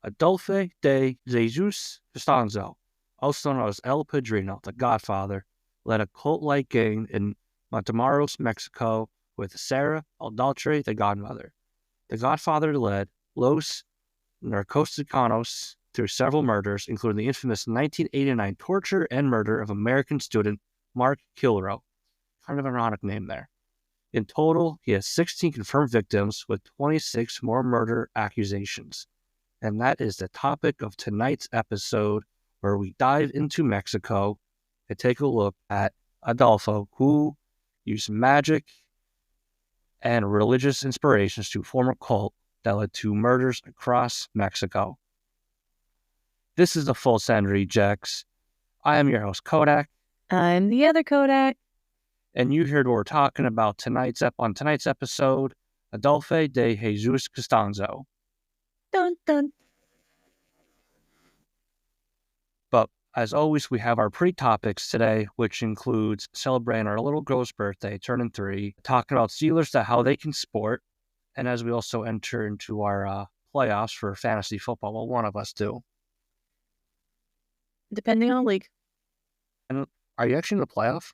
Adolfo de Jesus Costanzo, also known as El Padrino, the Godfather, led a cult-like gang in Matamoros, Mexico, with Sarah Aldaltre, the godmother. The Godfather led Los Narcoticanos through several murders, including the infamous 1989 torture and murder of American student Mark Kilrow. Kind of an ironic name there. In total, he has 16 confirmed victims with 26 more murder accusations. And that is the topic of tonight's episode, where we dive into Mexico and take a look at Adolfo, who used magic and religious inspirations to form a cult that led to murders across Mexico. This is the Full Send Rejects. I am your host, Kodak. I'm the other Kodak. And you heard what we're talking about on tonight's episode, Adolfo de Jesus Costanzo. Dun, dun. But as always, we have our pre-topics today, which includes celebrating our little girl's birthday, turning 3, talking about Steelers, how they can sport, and as we also enter into our playoffs for fantasy football, well, one of us do. Depending on the league. And are you actually in the playoff?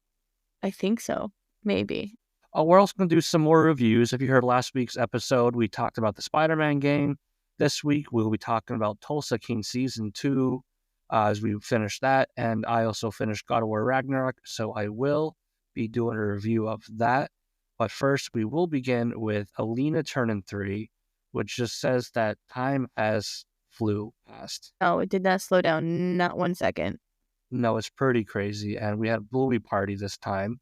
I think so. Maybe. Oh, we're also going to do some more reviews. If you heard last week's episode, we talked about the Spider-Man game. This week, we'll be talking about Tulsa King Season 2 as we finish that. And I also finished God of War Ragnorak, so I will be doing a review of that. But first, we will begin with Alina turning 3, which just says that time has flew past. Oh, it did not slow down, not 1 second. No, it's pretty crazy. And we had a Bluey party this time.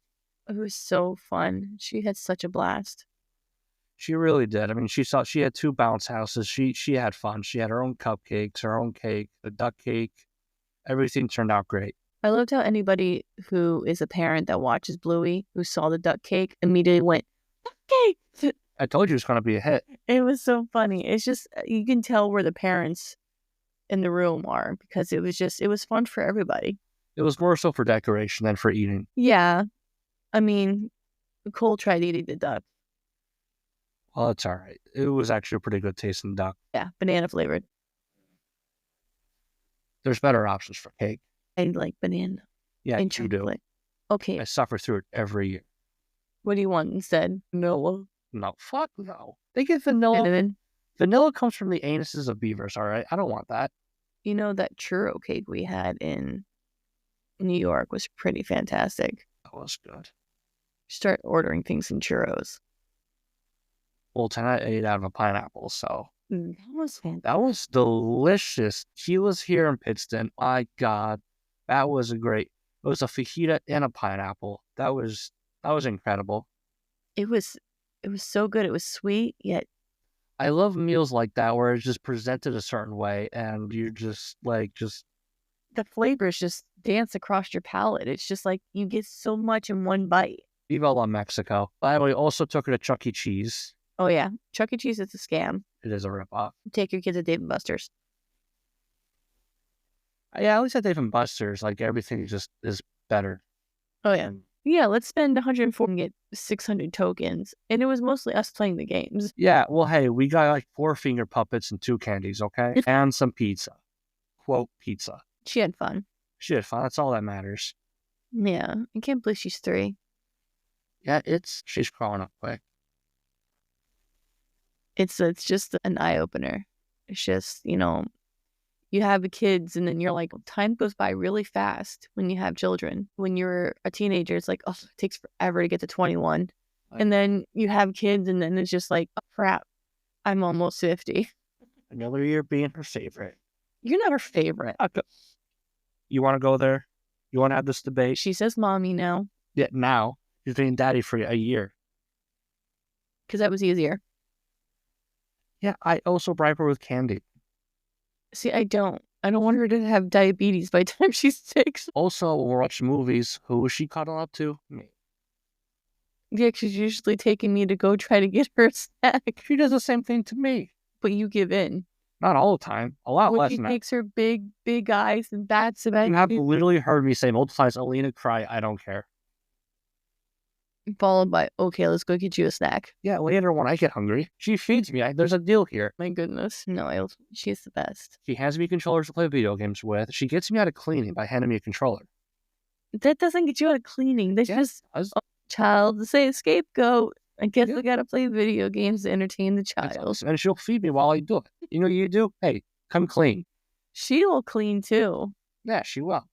It was so fun. She had such a blast. She really did. I mean, she had 2 bounce houses. She had fun. She had her own cupcakes, her own cake, the duck cake. Everything turned out great. I loved how anybody who is a parent that watches Bluey, who saw the duck cake, immediately went, duck cake! I told you it was going to be a hit. It was so funny. It's just, you can tell where the parents in the room are, because it was fun for everybody. It was more so for decoration than for eating. Yeah. I mean, Cole tried eating the duck. Well, it's all right. It was actually a pretty good tasting duck. Yeah, banana flavored. There's better options for cake. I like banana. Yeah, and you do. Okay. I suffer through it every year. What do you want instead? Vanilla? No, fuck no. They get vanilla. Cinnamon? Vanilla comes from the anuses of beavers, all right? I don't want that. You know, that churro cake we had in New York was pretty fantastic. That was good. Start ordering things in churros. Well, tonight I ate out of a pineapple, so. That was fantastic. That was delicious. She was here in Pittston. My God, that was it was a fajita and a pineapple. That was incredible. It was so good. It was sweet, yet. I love meals like that where it's just presented a certain way and you're just the flavors just dance across your palate. It's just like you get so much in one bite. Viva la Mexico. I also took her to Chuck E. Cheese. Oh yeah, Chuck E. Cheese is a scam. It is a ripoff. Take your kids to Dave & Buster's. Yeah, at least at Dave & Buster's, like everything just is better. Oh yeah. Yeah, let's spend $104 and get 600 tokens. And it was mostly us playing the games. Yeah, well, hey, we got like 4 finger puppets and 2 candies, okay? And some pizza. Quote, pizza. She had fun. She had fun. That's all that matters. Yeah, I can't believe she's 3. Yeah, she's growing up quick. It's just an eye-opener. It's just, you have the kids and then you're like, time goes by really fast when you have children. When you're a teenager, it's like, oh, it takes forever to get to 21. And then you have kids and then it's just like, oh, crap, I'm almost 50. Another year being her favorite. You're not her favorite. You want to go there? You want to have this debate? She says mommy now. Yeah, now. She's being daddy for a year. Because that was easier. Yeah, I also bribe her with candy. See, I don't want her to have diabetes by the time she's 6. Also, when we're watching movies, who is she cuddling up to? Me. Yeah, she's usually taking me to go try to get her a snack. She does the same thing to me. But you give in. Not all the time. A lot less than that. She takes her big eyes and bats about you. You have literally heard me say multiple times, Alina, cry, I don't care. Followed by, okay, let's go get you a snack. Yeah, later when I get hungry, she feeds me. There's a deal here. My goodness. No, she's the best. She hands me controllers to play video games with. She gets me out of cleaning by handing me a controller. That doesn't get you out of cleaning. That's just a child to say a scapegoat. I guess we gotta play video games to entertain the child. And she'll feed me while I do it. You know what you do? Hey, come clean. She will clean too. Yeah, she will.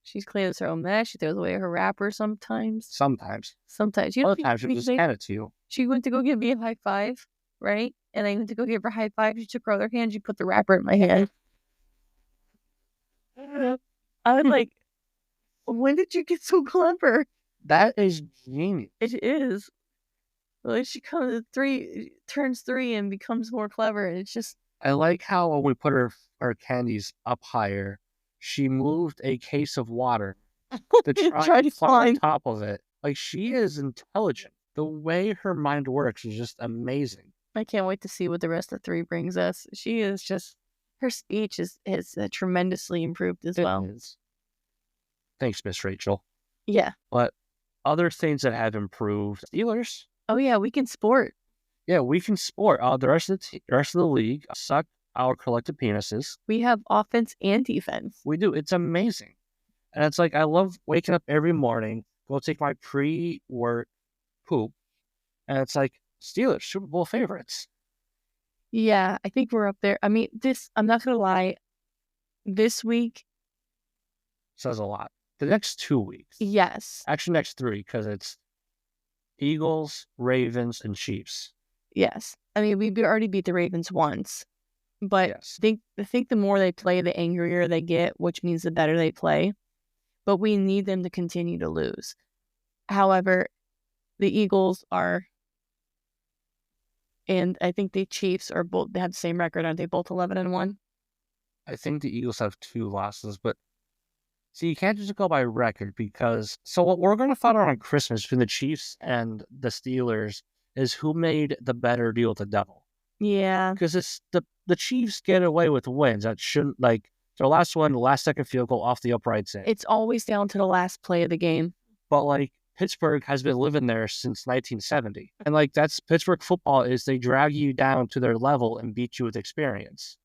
She cleans her own mess. She throws away her wrapper sometimes. Sometimes. Sometimes. Other times she'll just hand it to you. She went to go give me a high five, right? And I went to go give her a high five. She took her other hand. She put the wrapper in my hand. I was like, when did you get so clever? That is genius. It is. Well, she turns 3 and becomes more clever. And it's just. I like how when we put her candies up higher, she moved a case of water to try to climb on top of it. Like, she is intelligent. The way her mind works is just amazing. I can't wait to see what the rest of 3 brings us. She is just, her speech is tremendously improved as well. Thanks, Miss Rachel. Yeah. But other things that have improved, Steelers. Oh yeah, we can sport. Yeah, we can sport. The rest of the league suck our collective penises. We have offense and defense. We do. It's amazing. And it's like, I love waking up every morning, go take my pre-work poop, and it's like, Steelers, Super Bowl favorites. Yeah, I think we're up there. I mean, I'm not going to lie, this week says a lot. The next 2 weeks. Yes. Actually, next 3, because it's Eagles, Ravens, and Chiefs. Yes. I mean, we already beat the Ravens once. But yes. I think the more they play, the angrier they get, which means the better they play. But we need them to continue to lose. However, the Eagles are, and I think the Chiefs are both, they have the same record, aren't they? Both 11-1? I think the Eagles have 2 losses, but see, you can't just go by record because, so what we're going to find out on Christmas between the Chiefs and the Steelers is who made the better deal with the devil. Yeah. Because it's the Chiefs get away with wins. That shouldn't, like, their last one, the last second field goal off the upright side. It's always down to the last play of the game. But, like, Pittsburgh has been living there since 1970. And, like, that's Pittsburgh football is they drag you down to their level and beat you with experience.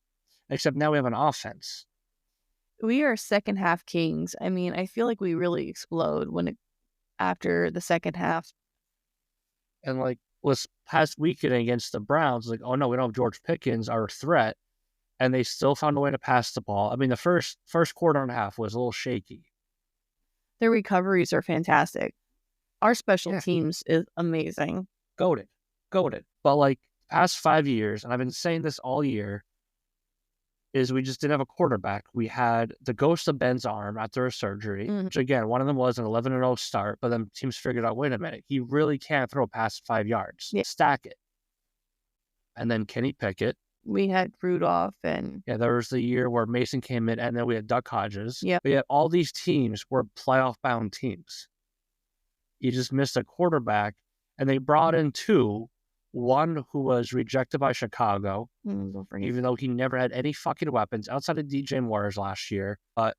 Except now we have an offense. We are second half kings. I mean, I feel like we really explode after the second half. And, like, this past weekend against the Browns, like, oh no, we don't have George Pickens, our threat, and they still found a way to pass the ball. I mean, the first quarter and a half was a little shaky. Their recoveries are fantastic. Our special teams is amazing. Goated. But, like, past 5 years, and I've been saying this all year, is we just didn't have a quarterback. We had the ghost of Ben's arm after a surgery, which, again, one of them was an 11-0 start, but then teams figured out, wait a minute, he really can't throw past 5 yards. Yeah. Stack it. And then Kenny Pickett. We had Rudolph and... Yeah, there was the year where Mason came in, and then we had Duck Hodges. Yeah. But yet all these teams were playoff-bound teams. You just missed a quarterback, and they brought in 2. One who was rejected by Chicago, even though he never had any fucking weapons outside of DJ Moore's last year. But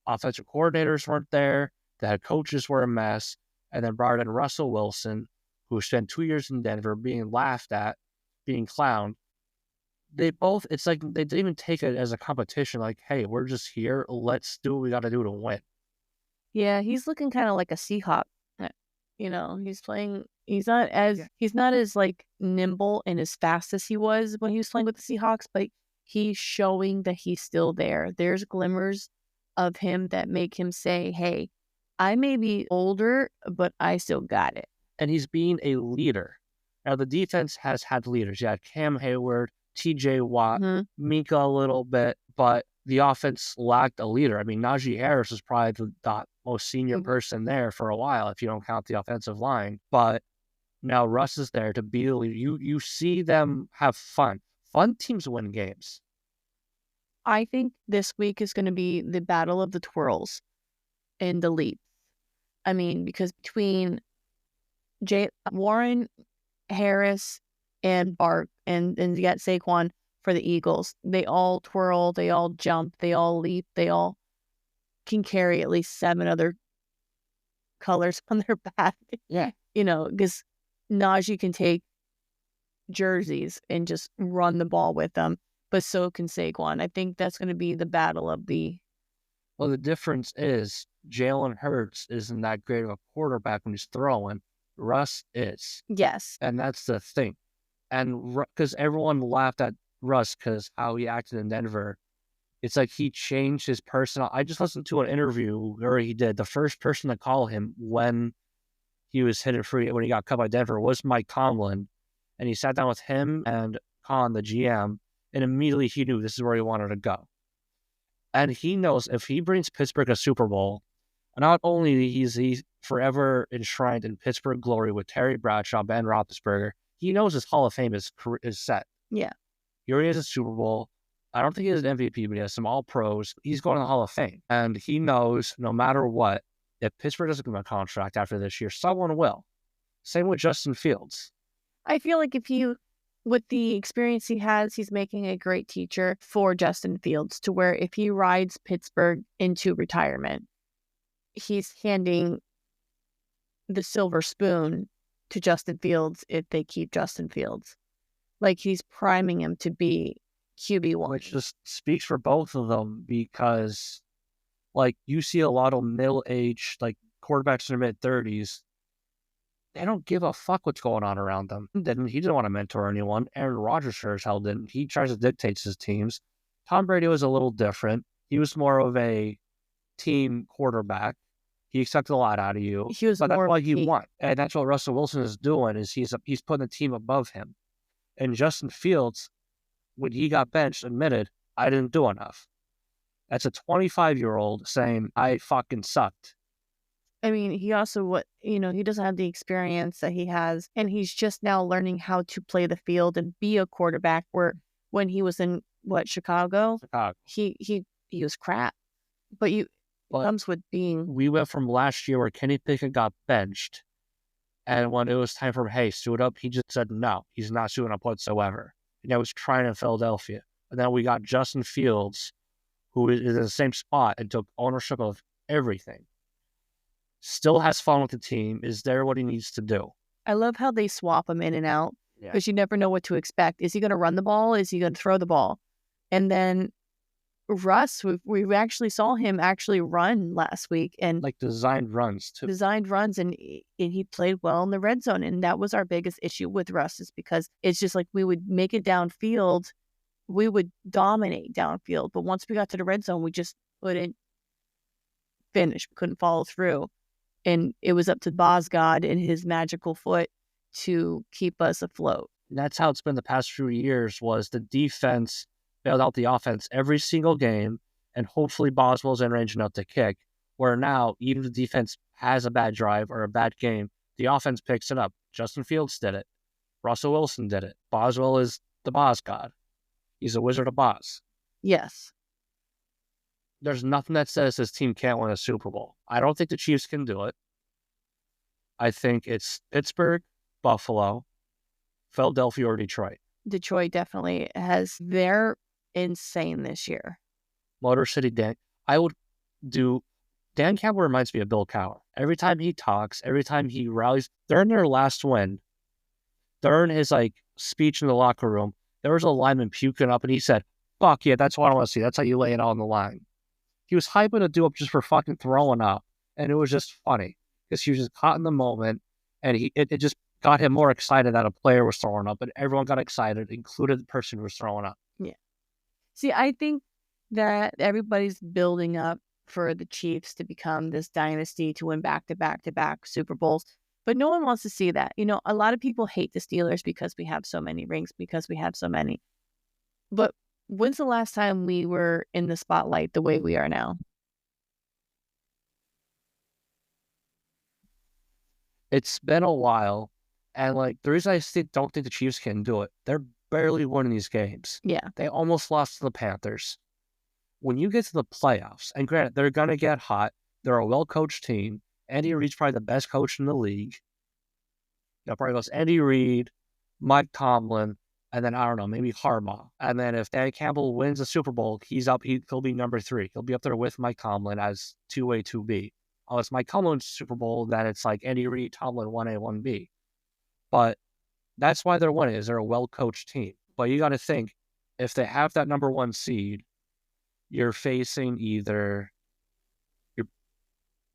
offensive coordinators weren't there. The head coaches were a mess. And then brought in Russell Wilson, who spent 2 years in Denver being laughed at, being clowned. It's like they didn't even take it as a competition. Like, hey, we're just here. Let's do what we got to do to win. Yeah, he's looking kind of like a Seahawk. You know, he's not as like nimble and as fast as he was when he was playing with the Seahawks, but he's showing that he's still there. There's glimmers of him that make him say, hey, I may be older, but I still got it. And he's being a leader. Now, the defense has had leaders. You had Cam Hayward, TJ Watt, Mika a little bit, but the offense lacked a leader. I mean, Najee Harris was probably the most senior person there for a while, if you don't count the offensive line. But now Russ is there to be the leader. You see them have fun. Fun teams win games. I think this week is going to be the battle of the twirls and the leap. I mean, because between Warren, Harris, and Bart, and you got Saquon for the Eagles, they all twirl, they all jump, they all leap, they all can carry at least 7 other colors on their back. Yeah. because Najee can take jerseys and just run the ball with them, but so can Saquon. I think that's going to be the battle of the. Well, the difference is Jalen Hurts isn't that great of a quarterback when he's throwing. Russ is. Yes. And that's the thing. And because everyone laughed at Russ because how he acted in Denver, it's like he changed his personal. I just listened to an interview where he did. The first person to call him when he was hitting free, when he got cut by Denver, was Mike Tomlin. And he sat down with him and Khan, the GM, and immediately he knew this is where he wanted to go. And he knows if he brings Pittsburgh a Super Bowl, not only he's forever enshrined in Pittsburgh glory with Terry Bradshaw, Ben Roethlisberger, he knows his Hall of Fame is set. Yeah. He already has a Super Bowl. I don't think he has an MVP, but he has some All-Pros. He's going to the Hall of Fame. And he knows no matter what, if Pittsburgh doesn't give him a contract after this year, someone will. Same with Justin Fields. I feel like with the experience he has, he's making a great teacher for Justin Fields, to where if he rides Pittsburgh into retirement, he's handing the silver spoon to Justin Fields if they keep Justin Fields. Like, he's priming him to be QB1. Which just speaks for both of them, because like you see a lot of middle-aged like quarterbacks in their mid-30s, they don't give a fuck what's going on around them. He didn't want to mentor anyone. Aaron Rodgers sure as hell didn't. He tries to dictate his teams. Tom Brady was a little different. He was more of a team quarterback. He expected a lot out of you. But that's what you want. And that's what Russell Wilson is doing, is he's putting the team above him. And Justin Fields, when he got benched, admitted, I didn't do enough. That's a 25-year-old saying, I fucking sucked. I mean, he also, he doesn't have the experience that he has, and he's just now learning how to play the field and be a quarterback, where when he was in, Chicago. He was crap. But it comes with being. We went from last year where Kenny Pickett got benched, and when it was time for him, hey, suit up, he just said no, he's not suiting up whatsoever. And I was trying in Philadelphia. And then we got Justin Fields, who is in the same spot and took ownership of everything. Still has fun with the team, is there what he needs to do. I love how they swap him in and out, because you never know what to expect. Is he going to run the ball? Is he going to throw the ball? And then Russ, we actually saw him actually run last week, and like designed runs too. And he played well in the red zone. And that was our biggest issue with Russ, is because it's just like we would make it downfield, we would dominate downfield, but once we got to the red zone, we just couldn't finish, couldn't follow through. And it was up to Bosgod and his magical foot to keep us afloat. And that's how it's been the past few years, was the defense bailed out the offense every single game, and hopefully Boswell's in range enough to kick, where now even if the defense has a bad drive or a bad game, the offense picks it up. Justin Fields did it. Russell Wilson did it. Boswell is the Bosgod. He's a Wizard of Boz. Yes. There's nothing that says this team can't win a Super Bowl. I don't think the Chiefs can do it. I think it's Pittsburgh, Buffalo, Philadelphia, or Detroit. Detroit definitely has. They're insane this year. Motor City Dan. Dan Campbell reminds me of Bill Cowher. Every time he talks, every time he rallies, during their last win, during his speech in the locker room, there was a lineman puking up, and he said, fuck yeah, that's what I want to see. That's how you lay it on the line. He was hyping a dude up just for fucking throwing up, and it was just funny because he was just caught in the moment, and it just got him more excited that a player was throwing up, and everyone got excited, including the person who was throwing up. Yeah. See, I think that everybody's building up for the Chiefs to become this dynasty, to win back-to-back-to-back Super Bowls, but no one wants to see that. A lot of people hate the Steelers because we have so many rings, because we have so many. But when's the last time we were in the spotlight the way we are now? It's been a while, and the reason I don't think the Chiefs can do it, they're barely winning these games. Yeah. They almost lost to the Panthers. When you get to the playoffs, and granted, they're going to get hot, they're a well-coached team. Andy Reid's probably the best coach in the league. Probably goes Andy Reid, Mike Tomlin, and then, I don't know, maybe Harbaugh. And then if Dan Campbell wins the Super Bowl, he'll be number 3. He'll be up there with Mike Tomlin as 2A, 2B. oh, it's Mike Tomlin's Super Bowl, then it's like Andy Reid, Tomlin, 1A, 1B. But that's why they're winning, is they're a well-coached team. But you got to think, if they have that number 1 seed, you're facing you're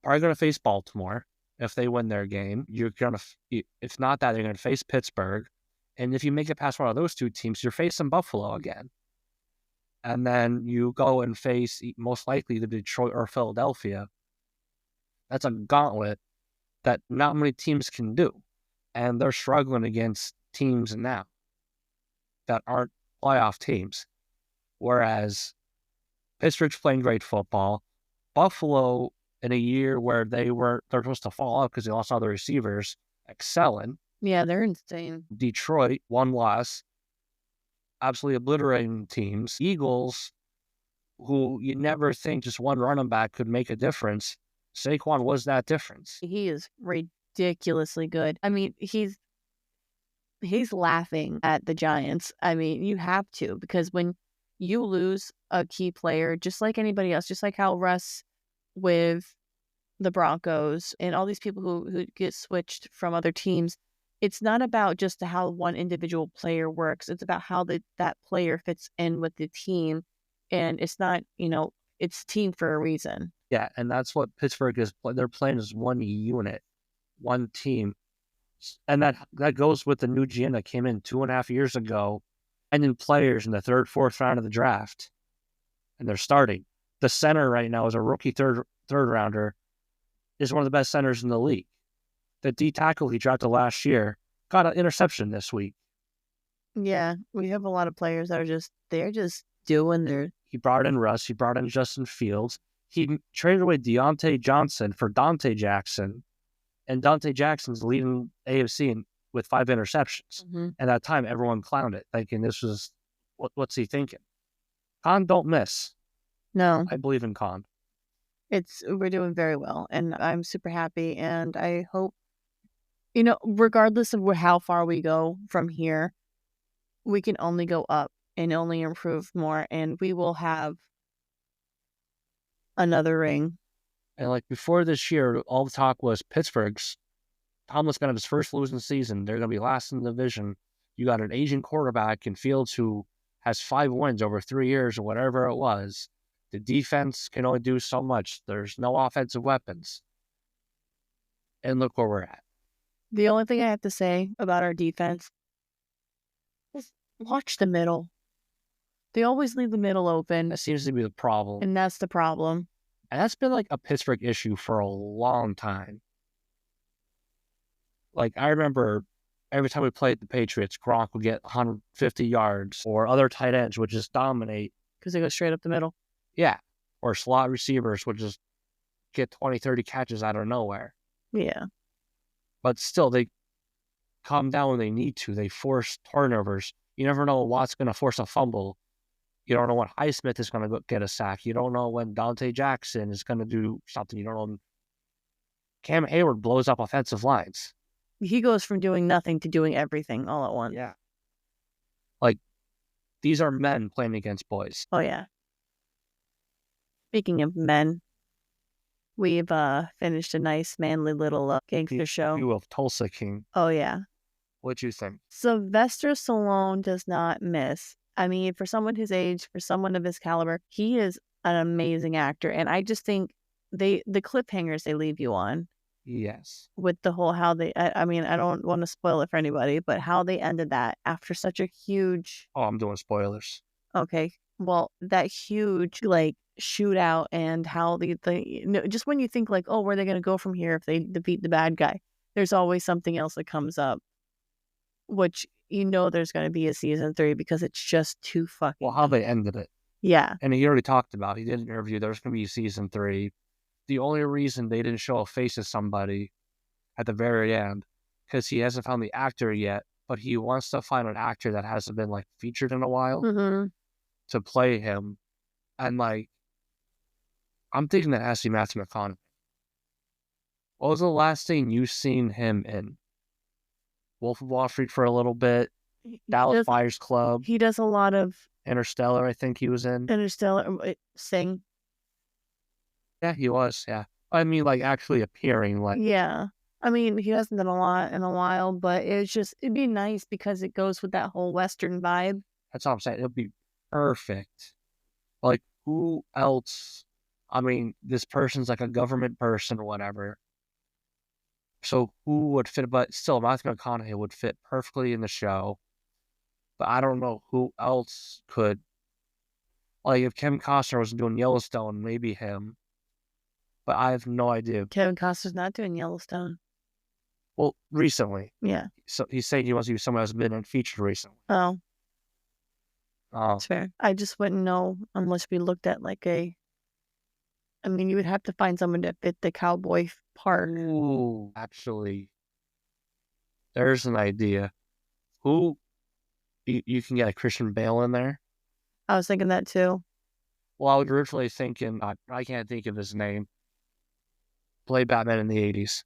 probably going to face Baltimore if they win their game. You're going to, if not that, you're going to face Pittsburgh. And if you make it past one of those 2 teams, you're facing Buffalo again. And then you go and face most likely the Detroit or Philadelphia. That's a gauntlet that not many teams can do. And they're struggling against teams now that aren't playoff teams. Whereas Pittsburgh's playing great football. Buffalo, in a year where they're supposed to fall out because they lost all the receivers, excelling. Yeah, they're insane. Detroit, 1 loss, absolutely obliterating teams. Eagles, who you never think just one running back could make a difference. Saquon was that difference. He is ridiculously good. I mean, he's laughing at the Giants. I mean, you have to, because when you lose a key player, just like anybody else, just like how Russ with the Broncos and all these people who get switched from other teams, it's not about just how one individual player works. It's about how that player fits in with the team. And it's not, it's team for a reason. Yeah, and that's what Pittsburgh is. They're playing as one unit, one team. And that goes with the new GM that came in 2.5 years ago, and then players in the 3rd, 4th round of the draft. And they're starting. The center right now is a rookie third rounder, is one of the best centers in the league. The D tackle he drafted last year got an interception this week. Yeah, we have a lot of players that are they're just doing their... He brought in Russ. He brought in Justin Fields. He traded away Deontay Johnson for Dante Jackson. And Dante Jackson's leading AFC with 5 interceptions. Mm-hmm. And at that time, everyone clowned it, thinking this was, what's he thinking? Khan don't miss. No. I believe in Khan. We're doing very well, and I'm super happy, and I hope, regardless of how far we go from here, we can only go up and only improve more, and we will have another ring. And like before this year, all the talk was Tomlin's gonna have his first losing season. They're gonna be last in the division. You got an Asian quarterback in Fields who has 5 wins over 3 years or whatever it was. The defense can only do so much. There's no offensive weapons. And look where we're at. The only thing I have to say about our defense is watch the middle. They always leave the middle open. That seems to be the problem. And that's the problem. And that's been like a Pittsburgh issue for a long time. Like, I remember every time we played the Patriots, Gronk would get 150 yards, or other tight ends would just dominate. Because they go straight up the middle. Yeah. Or slot receivers would just get 20, 30 catches out of nowhere. Yeah. But still, they come down when they need to. They force turnovers. You never know what's going to force a fumble. You don't know when Highsmith is going to get a sack. You don't know when Dante Jackson is going to do something. You don't know. Cam Hayward blows up offensive lines. He goes from doing nothing to doing everything all at once. Yeah. Like, these are men playing against boys. Oh, yeah. Speaking of men, we've finished a nice, manly little gangster show. You of Tulsa King. Oh, yeah. What'd you think? Sylvester Stallone does not miss. I mean, for someone his age, for someone of his caliber, he is an amazing actor. And I just think the cliffhangers they leave you on. Yes. With the whole how they, I mean, I don't want to spoil it for anybody, but how they ended that after such a huge... Oh, I'm doing spoilers. Okay. Well, that huge, shootout, and how just when you think where are they going to go from here if they defeat the bad guy, there's always something else that comes up, which there's going to be a season 3 because it's just too fucking... Well, how they ended it. Yeah. And he already talked about, he did an interview, there's going to be season 3. The only reason they didn't show a face of somebody at the very end, because he hasn't found the actor yet, but he wants to find an actor that hasn't been featured in a while to play him. And I'm thinking that has to be Matthew McConaughey. What was the last thing you've seen him in? Wolf of Wall Street for a little bit. Dallas Buyers Club. He does a lot of... Interstellar, I think he was in. Interstellar. Sing. Yeah, he was, yeah. I mean, like, actually appearing, like, Yeah. I mean, he hasn't done a lot in a while, but it'd be nice because it goes with that whole Western vibe. that's all I'm saying. It'll be perfect. Like, who else? I mean, this person's like a government person or whatever. So who would fit? But still, Matthew McConaughey would fit perfectly in the show. But I don't know who else could. Like, if Kevin Costner was doing Yellowstone, maybe him. But I have no idea. Kevin Costner's not doing Yellowstone. Well, recently. Yeah. So he's saying he wants to be someone who's been in featured recently. Oh, Oh, that's fair. I just wouldn't know unless we looked at like a. I mean, you would have to find someone to fit the cowboy part. ooh, actually, there's an idea. Who you can get a Christian Bale in there? I was thinking that too. Well, I was originally thinking, I can't think of his name. Played Batman in the 80s.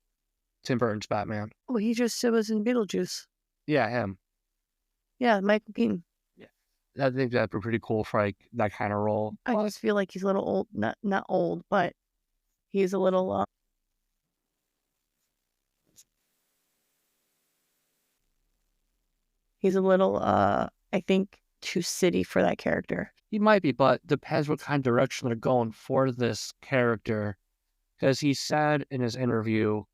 Tim Burton's Batman. Well, he just was in Beetlejuice. Yeah, him. Yeah, Michael Keaton. Yeah. I think that'd be pretty cool for like that kind of role. I just feel like he's a little old. Not old, but he's a little. He's a little. I think too city for that character. He might be, but depends what kind of direction they're going for this character. Because he said in his interview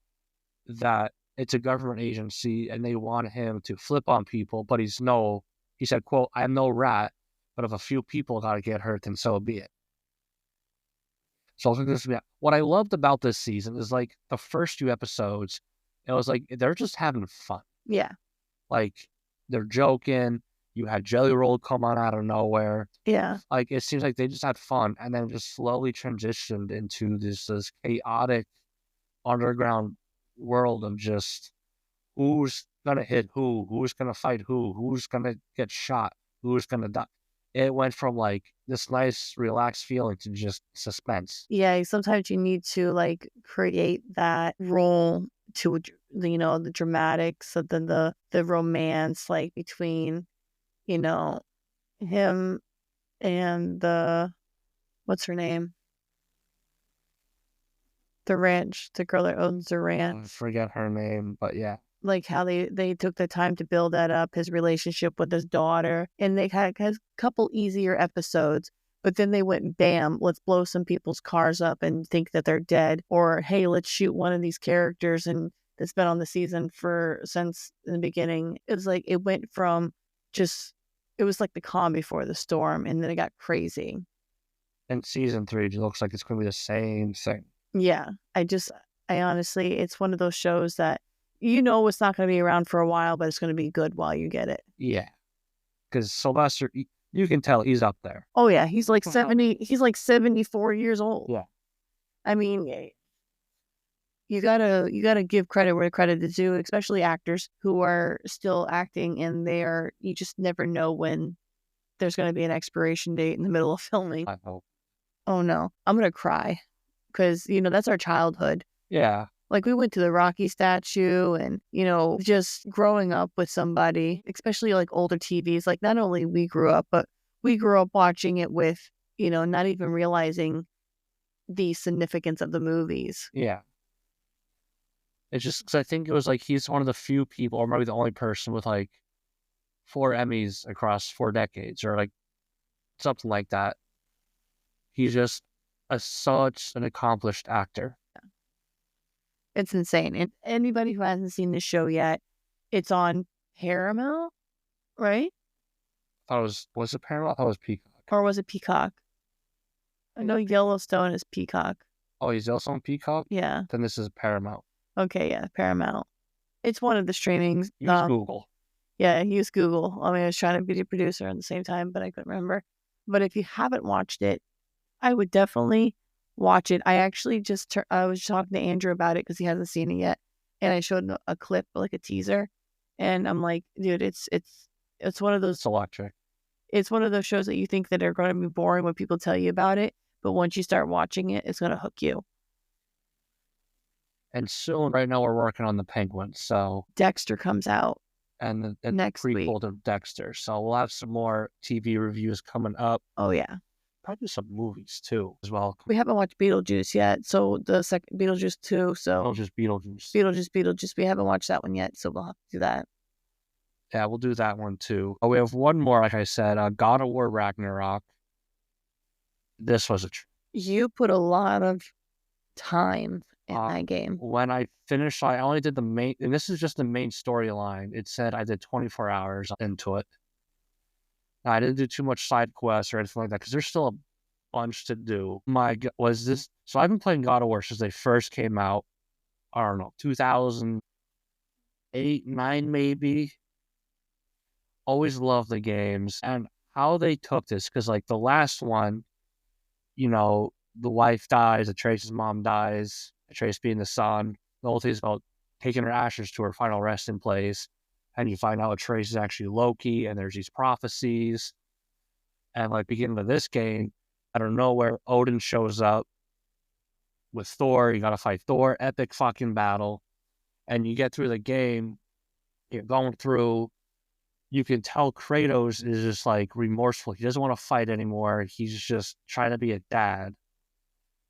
that it's a government agency and they want him to flip on people, but he said, quote, "I'm no rat, but if a few people got to get hurt, then so be it." So I think this, what I loved about this season is like the first few episodes, it was like they're just having fun. Yeah. Like they're joking. You had Jelly Roll come on out of nowhere. Yeah. Like it seems like they just had fun and then just slowly transitioned into this chaotic underground world of just who's gonna hit who's gonna fight who's gonna get shot, who's gonna die. It went from like this nice, relaxed feeling to just suspense. Yeah. Sometimes you need to like create that role to the dramatics of the romance like between him and what's her name, the girl that owns the I ranch. forget her name, but yeah. Like how they took the time to build that up, his relationship with his daughter, and they had a couple easier episodes, but then they went bam, let's blow some people's cars up and think that they're dead, or hey, let's shoot one of these characters and that's been on the season since the beginning. It's like it went from it was like the calm before the storm, and then it got crazy. And season 3 it looks like it's gonna be the same thing. Yeah, I honestly, it's one of those shows that it's not going to be around for a while, but it's going to be good while you get it. Yeah, because Sylvester, you can tell he's up there. Oh yeah, he's like 70. He's like 74 years old. Yeah, I mean, you gotta give credit where credit is due, especially actors who are still acting, and you just never know when there's going to be an expiration date in the middle of filming. I hope. Oh no, I'm gonna cry because that's our childhood. Yeah. Like we went to the Rocky statue and, just growing up with somebody, especially like older TVs, like not only we grew up, but we grew up watching it with, not even realizing the significance of the movies. Yeah. It's just because I think it was like he's one of the few people, or maybe the only person with like 4 Emmys across 4 decades, or like something like that. He's just such an accomplished actor. It's insane. And anybody who hasn't seen this show yet, it's on Paramount, right? I thought was it Paramount? I thought it was Peacock. Or was it Peacock? I know Yellowstone is Peacock. Oh, he's also on Peacock? Yeah. Then this is Paramount. Okay, yeah, Paramount. It's one of the streamings. Use Google. Yeah, use Google. I mean, I was trying to be the producer at the same time, but I couldn't remember. But if you haven't watched it, I would definitely watch it. I actually I was talking to Andrew about it because he hasn't seen it yet, and I showed him a clip, like a teaser, and I'm like, dude, it's one of those. It's electric. It's one of those shows that you think that are going to be boring when people tell you about it, but once you start watching it, it's going to hook you. And soon, right now, we're working on the Penguin, so Dexter comes out, and next week. Prequel to Dexter, so we'll have some more TV reviews coming up. Oh yeah. probably some movies too as well. We haven't watched Beetlejuice yet, so the second Beetlejuice 2, so Just Beetlejuice. Beetlejuice. We haven't watched that one yet, so we'll have to do that. Yeah, we'll do that one too. Oh, we have one more, like I said, God of War Ragnarok. This was You put a lot of time in that game. When I finished, I only did the main, and this is just the main storyline. It said I did 24 hours into it. Now, I didn't do too much side quests or anything like that because there's still a bunch to do. So I've been playing God of War since they first came out. I don't know, 2008, 9 maybe. Always loved the games and how they took this, because like the last one, the wife dies, Atreus' mom dies, Atreus being the son. The whole thing is about taking her ashes to her final resting place, and you find out Atreus is actually Loki, and there's these prophecies. And like beginning of this game, out of nowhere, Odin shows up with Thor. You gotta fight Thor, epic fucking battle, and you get through the game. You're going through. You can tell Kratos is just like remorseful. He doesn't want to fight anymore. He's just trying to be a dad.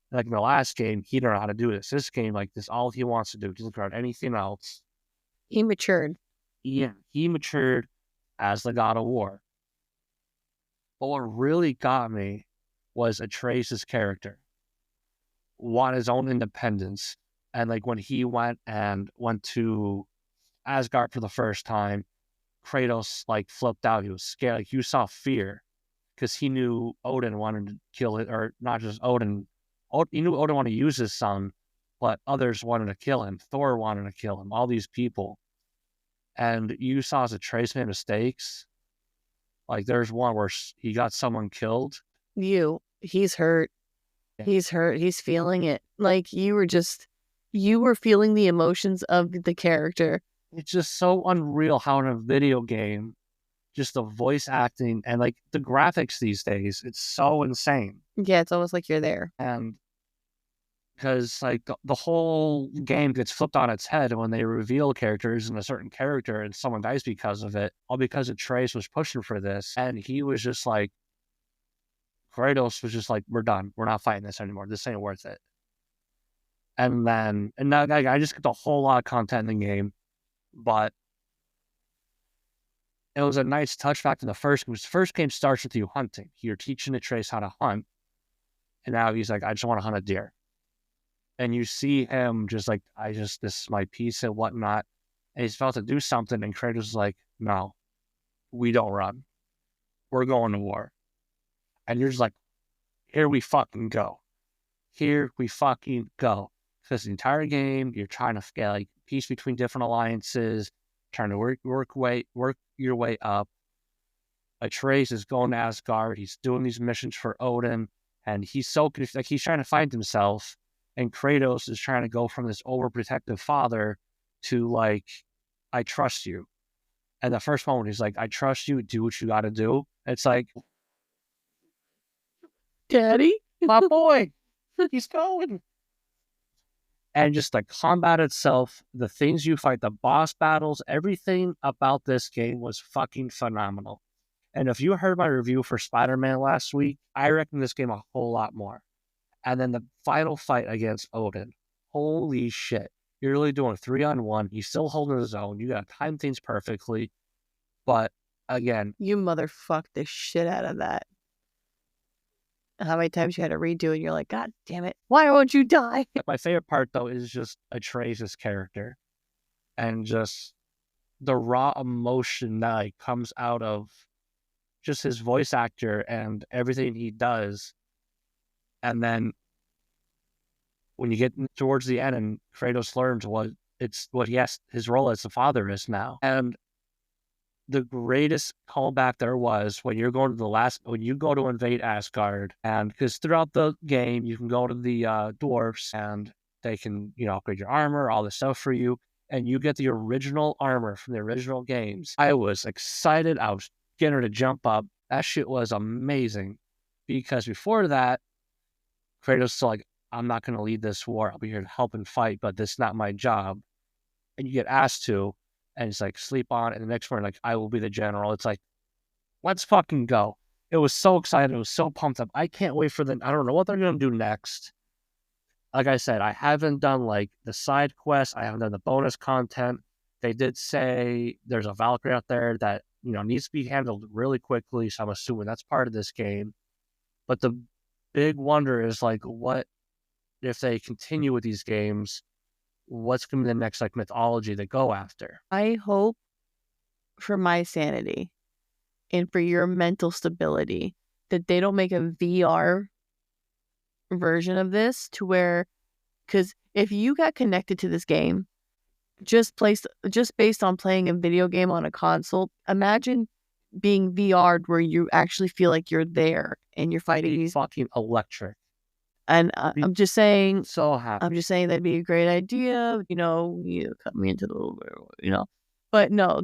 Like in the last game, he didn't know how to do this. This game, like this, all he wants to do. He doesn't care about anything else. He matured. Yeah, he matured as the God of War. But what really got me was Atreus' character. Want his own independence. And like when he went to Asgard for the first time, Kratos like flipped out. He was scared. Like you saw fear because he knew Odin wanted to kill it, or not just Odin. He knew Odin wanted to use his son, but others wanted to kill him. Thor wanted to kill him. All these people, and you saw as Atreus made mistakes. Like there's one where he got someone killed. He's hurt. Yeah. He's hurt. He's feeling it. Like you were feeling the emotions of the character. It's just so unreal how in a video game, just the voice acting and like the graphics these days, it's so insane. Yeah, it's almost like you're there. And because like the whole game gets flipped on its head when they reveal characters in a certain character and someone dies because of it, all because Atreus was pushing for this. And he was just like, Kratos was just like, we're done. We're not fighting this anymore. This ain't worth it. And now I just get a whole lot of content in the game. But it was a nice touch back to the first game. The first game starts with you hunting. You're teaching Atreus how to hunt. And now he's like, I just want to hunt a deer. And you see him just like, this is my piece and whatnot. And he's about to do something. And Kratos is like, no, we don't run. We're going to war. And you're just like, here we fucking go. Here we fucking go. Because the entire game, you're trying to get like peace between different alliances, trying to work your way up. Atreus is going to Asgard. He's doing these missions for Odin, and he's so like he's trying to find himself. And Kratos is trying to go from this overprotective father to like, I trust you. And the first moment he's like, I trust you. Do what you got to do. It's like, Daddy, my boy, he's going. And just the combat itself, the things you fight, the boss battles, everything about this game was fucking phenomenal. And if you heard my review for Spider-Man last week, I reckon this game a whole lot more. And then the final fight against Odin, holy shit. You're really doing 3-on-1. He's still holding his own. You got to time things perfectly. But again, you motherfucked the shit out of that. How many times you had to redo it, and you're like, God damn it, why won't you die? My favorite part, though, is just Atreus' character. And just the raw emotion that like, comes out of just his voice actor and everything he does. And then when you get towards the end and Kratos learns what his role as the father is now. And the greatest callback there was when you go to invade Asgard, and because throughout the game you can go to the dwarves and they can upgrade your armor, all this stuff for you, and you get the original armor from the original games. I was excited. I was getting her to jump up. That shit was amazing, because before that, Kratos was like, I'm not going to lead this war. I'll be here to help and fight, but this is not my job. And you get asked to. And it's like, sleep on. And the next morning, like, I will be the general. It's like, let's fucking go. It was so excited. It was so pumped up. I can't wait for I don't know what they're going to do next. Like I said, I haven't done like the side quests. I haven't done the bonus content. They did say there's a Valkyrie out there that, needs to be handled really quickly. So I'm assuming that's part of this game. But the big wonder is like, what if they continue with these games? What's going to be the next like mythology they go after? I hope for my sanity and for your mental stability that they don't make a VR version of this to where, because if you got connected to this game just based on playing a video game on a console, imagine being VR'd where you actually feel like you're there and you're fighting these. Fucking electric. And I'm just saying, so happy. I'm just saying that'd be a great idea. You cut me into the, but no,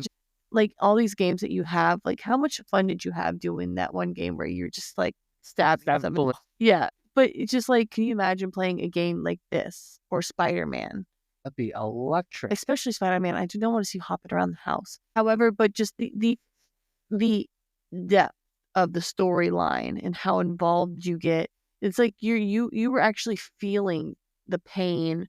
like all these games that you have, like how much fun did you have doing that one game where you're just like stabbing somebody? Yeah. But it's just like, can you imagine playing a game like this or Spider-Man? That'd be electric. Especially Spider-Man. I do not want to see you hopping around the house. However, but just the depth of the storyline and how involved you get. It's like you were actually feeling the pain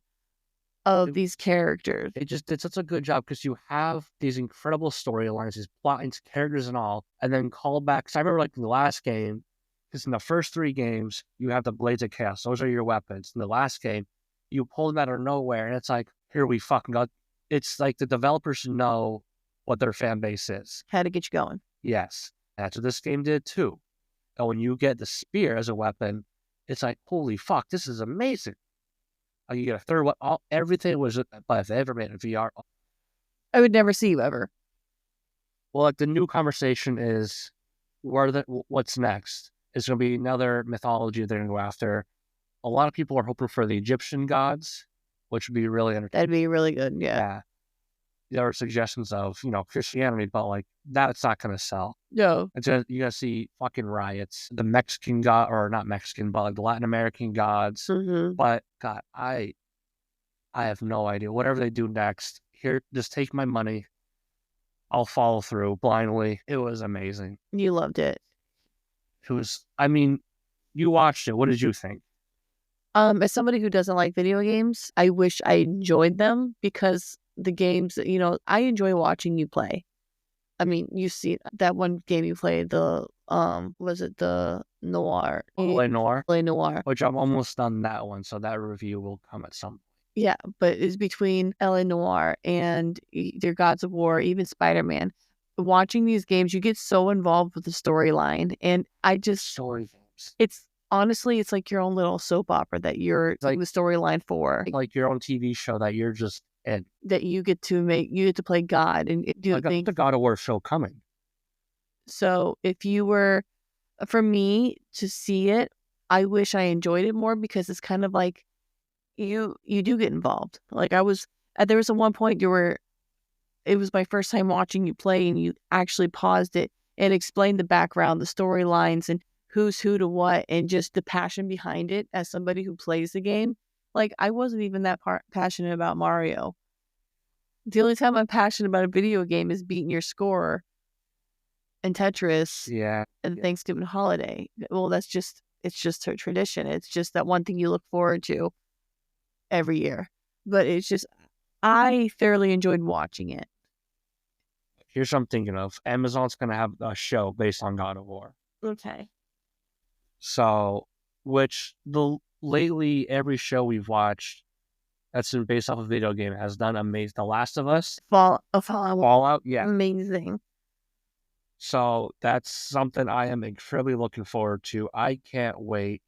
of these characters. It just did such a good job because you have these incredible storylines, these plot lines, characters and all, and then callbacks. I remember like in the last game, because in the first 3 games, you have the Blades of Chaos. Those are your weapons. In the last game, you pull them out of nowhere, and it's like, here we fucking go. It's like the developers know what their fan base is. How to get you going. Yes. That's what this game did too. And when you get the spear as a weapon, it's like, holy fuck, this is amazing. You get a third one. Everything was, but if they ever made a VR. I would never see you ever. Well, like the new conversation is, what's next? It's going to be another mythology they're going to go after. A lot of people are hoping for the Egyptian gods, which would be really entertaining. That'd be really good, yeah. There are suggestions of, Christianity, but like that's not going to sell. No. It's you're going to see fucking riots. The Mexican god, or not Mexican, but like the Latin American gods. Mm-hmm. But God, I have no idea. Whatever they do next, here, just take my money. I'll follow through blindly. It was amazing. You loved it. It was, you watched it. What did you think? As somebody who doesn't like video games, I wish I enjoyed them because the games, I enjoy watching you play. You see that one game you played, was it the Noir? Noir. Which I'm almost done that one, so that review will come at some point. Yeah, but it's between L.A. Noire and their Gods of War, even Spider-Man. Watching these games, you get so involved with the storyline, and I just... Story games. It's honestly, it's like your own little soap opera that you're like the storyline for. Like your own TV show that you're just in. That you get to make, you get to play God and do things. The God of War show coming. So if you were, for me to see it, I wish I enjoyed it more because it's kind of like you do get involved. Like there was at one point it was my first time watching you play and you actually paused it and explained the background, the storylines and who's who to what, and just the passion behind it as somebody who plays the game. Like, I wasn't even that passionate about Mario. The only time I'm passionate about a video game is beating your score and Tetris and Thanksgiving holiday. Well, it's just a tradition. It's just that one thing you look forward to every year. But it's just, I thoroughly enjoyed watching it. Here's what I'm thinking of. Amazon's going to have a show based on God of War. Okay. So, lately every show we've watched that's been based off a video game has done amazing. The Last of Us, Fallout, yeah, amazing. So that's something I am incredibly looking forward to. I can't wait.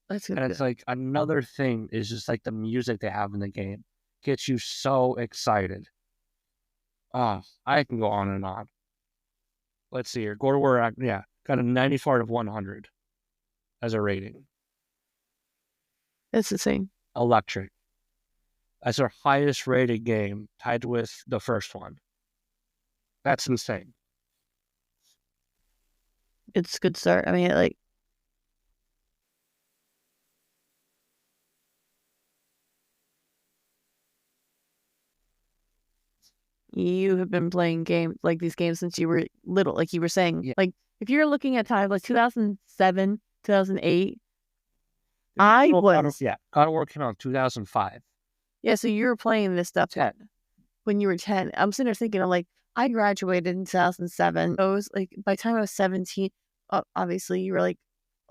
That's good. And it's like another thing is just like the music they have in the game gets you so excited. I can go on and on. Let's see here. God of War, got a 94 out of 100 as a rating. That's the same. Electric. That's our highest rated game, tied with the first one. That's insane. It's a good start. You have been playing these games since you were little, like you were saying. Yeah. Like, If you're looking at time like 2007, 2008, I was. God of War came out in 2005. Yeah, so you were playing this stuff 10. when you were 10. I'm sitting there thinking, I'm like, I graduated in 2007. I was like, by the time I was 17, obviously you were like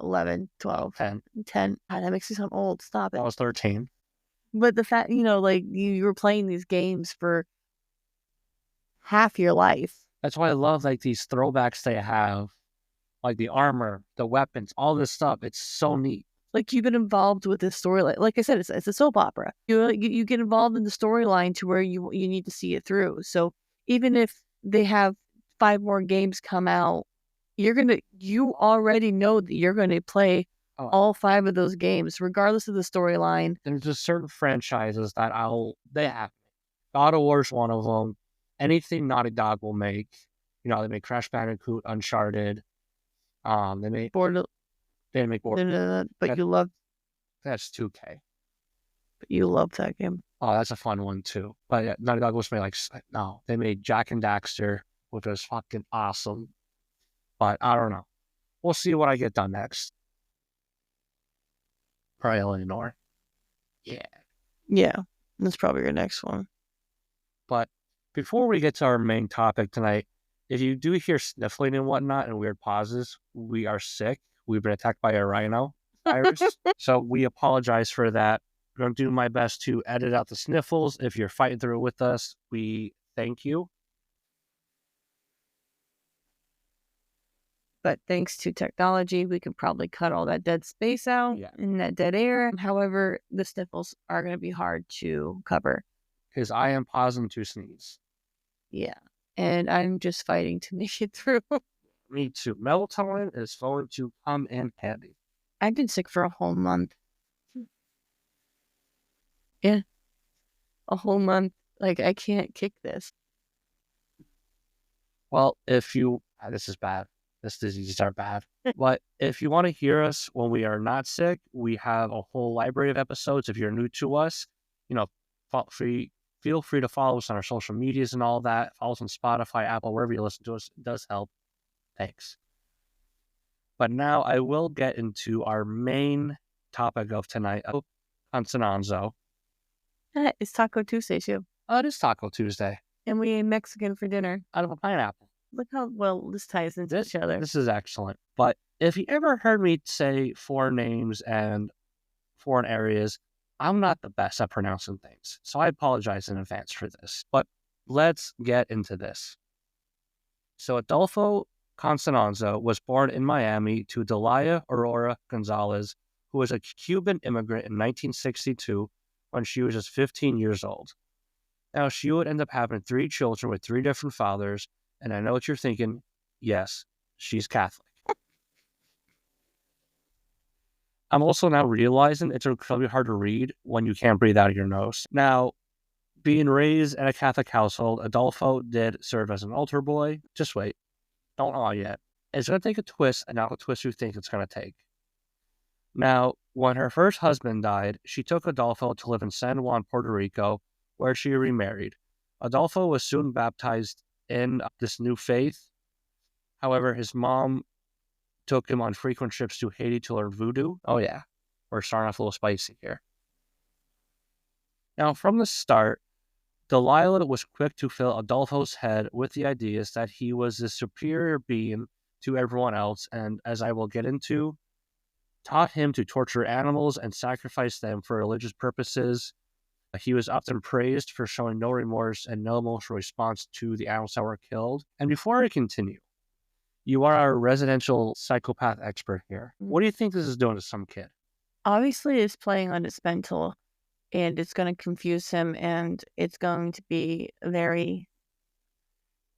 11, 12, 10. God, that makes me sound old. Stop it. I was 13. But the fact, like you were playing these games for half your life. That's why I love like these throwbacks they have, like the armor, the weapons, all this stuff. It's so neat. Like you've been involved with this storyline. Like I said, it's a soap opera. You get involved in the storyline to where you need to see it through. So even if they have 5 more games come out, you already know that you're gonna play all 5 of those games, regardless of the storyline. There's just certain franchises that they have. God of War is one of them. Anything Naughty Dog will make. They make Crash Bandicoot, Uncharted. They make They didn't make Borderlands. But you love. That's 2K. But you love that game. Oh, that's a fun one too. But yeah, Naughty Dog was made they made Jack and Daxter, which was fucking awesome. But I don't know. We'll see what I get done next. Probably Eleanor. Yeah. Yeah. That's probably your next one. But before we get to our main topic tonight, if you do hear sniffling and whatnot and weird pauses, we are sick. We've been attacked by a rhino virus. So we apologize for that. I'm going to do my best to edit out the sniffles. If you're fighting through it with us, we thank you. But thanks to technology, we can probably cut all that dead space out and that dead air. However, the sniffles are going to be hard to cover. Because I am pausing to sneeze. Yeah. And I'm just fighting to make it through. Me too. Melatonin is going to come in handy. I've been sick for a whole month. Yeah. A whole month. Like, I can't kick this. Well, this is bad. This diseases are bad. But if you want to hear us when we are not sick, we have a whole library of episodes. If you're new to us, feel free to follow us on our social medias and all that. Follow us on Spotify, Apple, wherever you listen to us. It does help. Thanks. But now I will get into our main topic of tonight, Constanzo. It's Taco Tuesday, too. Oh, it is Taco Tuesday. And we ate Mexican for dinner. Out of a pineapple. Look how well this ties into each other. This is excellent. But if you ever heard me say foreign names and foreign areas, I'm not the best at pronouncing things. So I apologize in advance for this. But let's get into this. So Adolfo Constanzo was born in Miami to Delia Aurora Gonzalez, who was a Cuban immigrant in 1962 when she was just 15 years old. Now, she would end up having 3 children with 3 different fathers, and I know what you're thinking. Yes, she's Catholic. I'm also now realizing it's incredibly hard to read when you can't breathe out of your nose. Now, being raised in a Catholic household, Adolfo did serve as an altar boy. Just wait. Don't know yet. It's going to take a twist, and not a twist you think it's going to take. Now, when her first husband died, she took Adolfo to live in San Juan, Puerto Rico, where she remarried. Adolfo was soon baptized in this new faith. However, his mom took him on frequent trips to Haiti to learn voodoo. Oh yeah, we're starting off a little spicy here. Now, from the start, Delilah was quick to fill Adolfo's head with the ideas that he was the superior being to everyone else, and as I will get into, taught him to torture animals and sacrifice them for religious purposes. He was often praised for showing no remorse and no emotional response to the animals that were killed. And before I continue, you are our residential psychopath expert here. What do you think this is doing to some kid? Obviously, it's playing on his mental, and it's going to confuse him, and it's going to be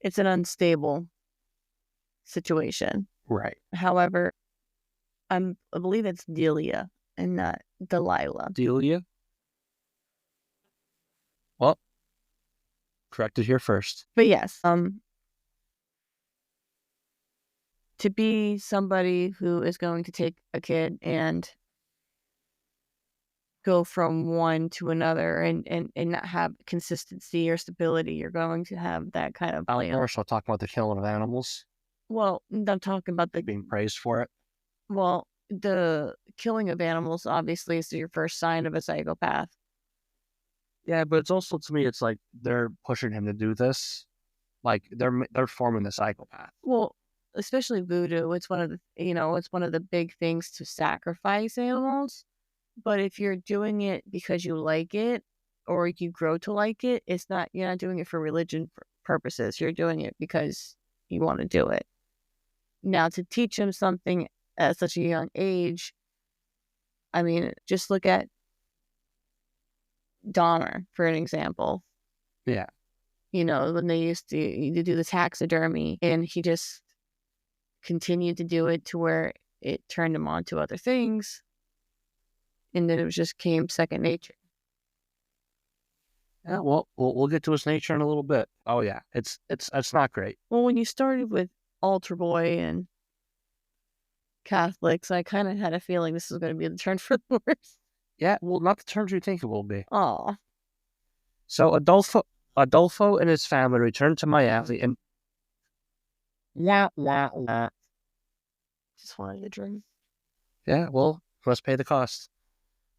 it's an unstable situation. Right. However, I believe it's Delia and not Delilah. Delia? Well, corrected here first. But yes, to be somebody who is going to take a kid and go from one to another and not have consistency or stability, you're going to have that kind of We're also talking about the killing of animals. Well, I'm talking about being praised for it. the killing of animals obviously is your first sign of a psychopath. Yeah, but it's also, to me, it's like they're pushing him to do this. Like they're forming the psychopath. Well, especially voodoo, it's one of the big things to sacrifice animals. But if you're doing it because you like it or you grow to like it, you're not doing it for religion purposes. You're doing it because you want to do it. Now, to teach him something at such a young age, I mean, just look at Dahmer, for an example. Yeah. When they used to do the taxidermy, and he just continued to do it to where it turned him on to other things, and then it just came second nature. Yeah, well, we'll get to his nature in a little bit. Oh yeah, it's not great. Well, when you started with Altar Boy and Catholics, I kind of had a feeling this was going to be the turn for the worse. Yeah, well, not the terms you think it will be. Aw. So Adolfo and his family returned to Miami and Just wanted a drink. yeah, well, must pay the cost.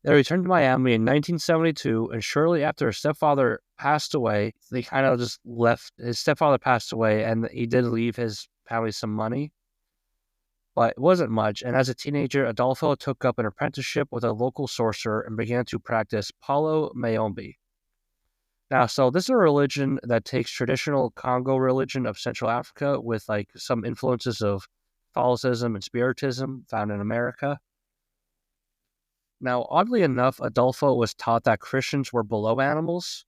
They returned to Miami in 1972, and shortly after his stepfather passed away, they kind of just left. His stepfather passed away, and he did leave his family some money, but it wasn't much. And as a teenager, Adolfo took up an apprenticeship with a local sorcerer and began to practice Palo Mayombe. Now, so this is a religion that takes traditional Congo religion of Central Africa with like some influences of Catholicism and Spiritism found in America. Now, oddly enough, Adolfo was taught that Christians were below animals.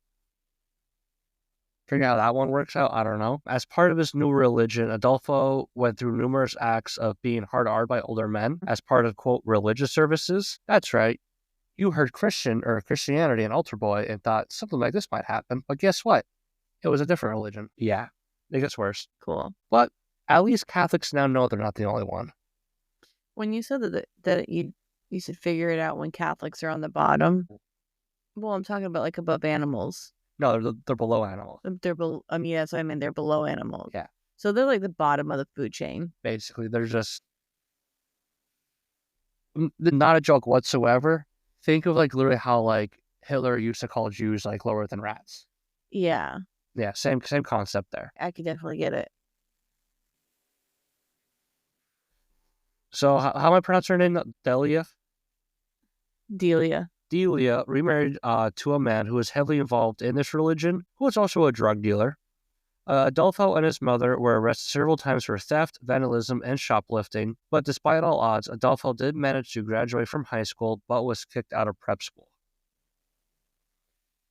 Figuring out how that one works out, I don't know. As part of his new religion, Adolfo went through numerous acts of being hard-R by older men as part of, quote, religious services. That's right. You heard Christian or Christianity and Altar Boy and thought something like this might happen, but guess what? It was a different religion. Yeah, it gets worse. Cool. But at least Catholics now know they're not the only one. When you said that you should figure it out when Catholics are on the bottom, well, I'm talking about like above animals. No, they're below animals. Yes, I mean they're below animals. Yeah. So they're like the bottom of the food chain. Basically, they're just not a joke whatsoever. Think of like literally how like Hitler used to call Jews like lower than rats. Yeah. Yeah, same concept there. I could definitely get it. So how am I pronouncing her name? Delia? Delia. Delia remarried to a man who was heavily involved in this religion, who was also a drug dealer. Adolfo and his mother were arrested several times for theft, vandalism, and shoplifting, but despite all odds, Adolfo did manage to graduate from high school, but was kicked out of prep school.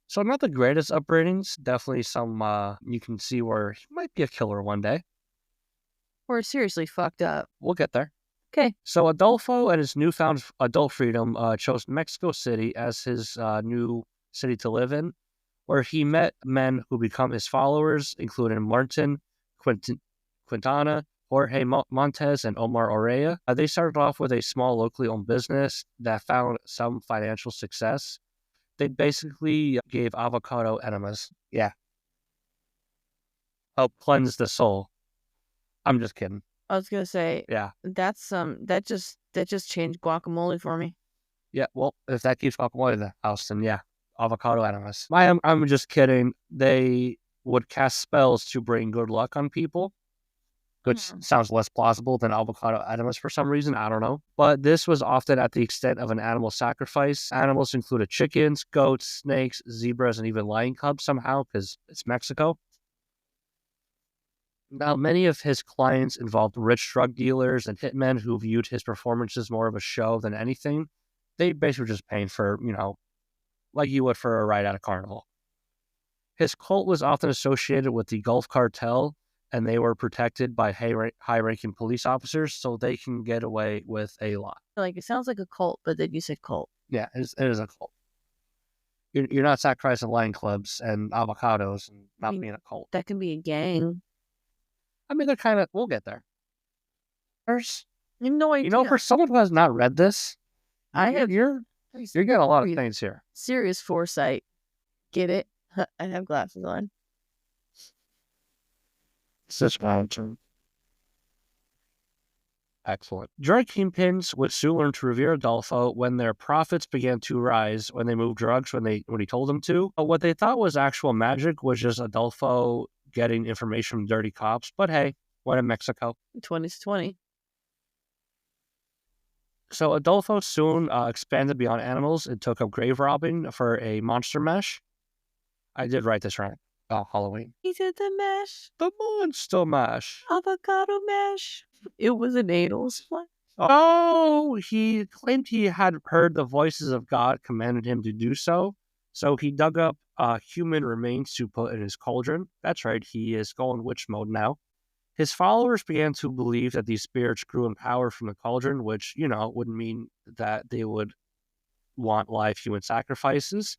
So not the greatest upbringings, definitely some, you can see where he might be a killer one day. Or seriously fucked up. We'll get there. Okay. So Adolfo and his newfound adult freedom chose Mexico City as his new city to live in, where he met men who become his followers, including Martin Quintana, Jorge Montes, and Omar Orea. They started off with a small locally owned business that found some financial success. They basically gave avocado enemas. Yeah. Help cleanse the soul. I'm just kidding. I was gonna say, yeah, that's that just changed guacamole for me. Yeah, well, if that keeps guacamole in the house, then yeah, avocado enemas. I'm just kidding. They would cast spells to bring good luck on people, which sounds less plausible than avocado enemas for some reason. I don't know. But this was often at the extent of an animal sacrifice. Animals included chickens, goats, snakes, zebras, and even lion cubs somehow, because it's Mexico. Now, many of his clients involved rich drug dealers and hitmen who viewed his performances more of a show than anything. They basically were just paying for, like you would for a ride at a carnival. His cult was often associated with the Gulf Cartel, and they were protected by high-ranking police officers, so they can get away with a lot. Like, it sounds like a cult, but then you said cult. Yeah, it is a cult. You're not sacrificing lion clubs and avocados and not being a cult. That can be a gang. I mean, they're kind of, we'll get there. There's, no idea. For someone who has not read this, you're getting a lot of things here. Serious foresight. Get it? I have glasses on. Such mountain. Excellent. Drug kingpins would soon learn to revere Adolfo when their profits began to rise when they moved drugs when he told them to. But what they thought was actual magic was just Adolfo getting information from dirty cops. But hey, what in Mexico? 20's 20. So Adolfo soon expanded beyond animals and took up grave robbing for a monster mesh. I did write this right. Halloween. He did the mesh. The monster mesh. Avocado mesh. It was an anal split. Oh, he claimed he had heard the voices of God commanded him to do so. So he dug up human remains to put in his cauldron. That's right, he is going witch mode now. His followers began to believe that these spirits grew in power from the cauldron, which, would mean that they would want live human sacrifices.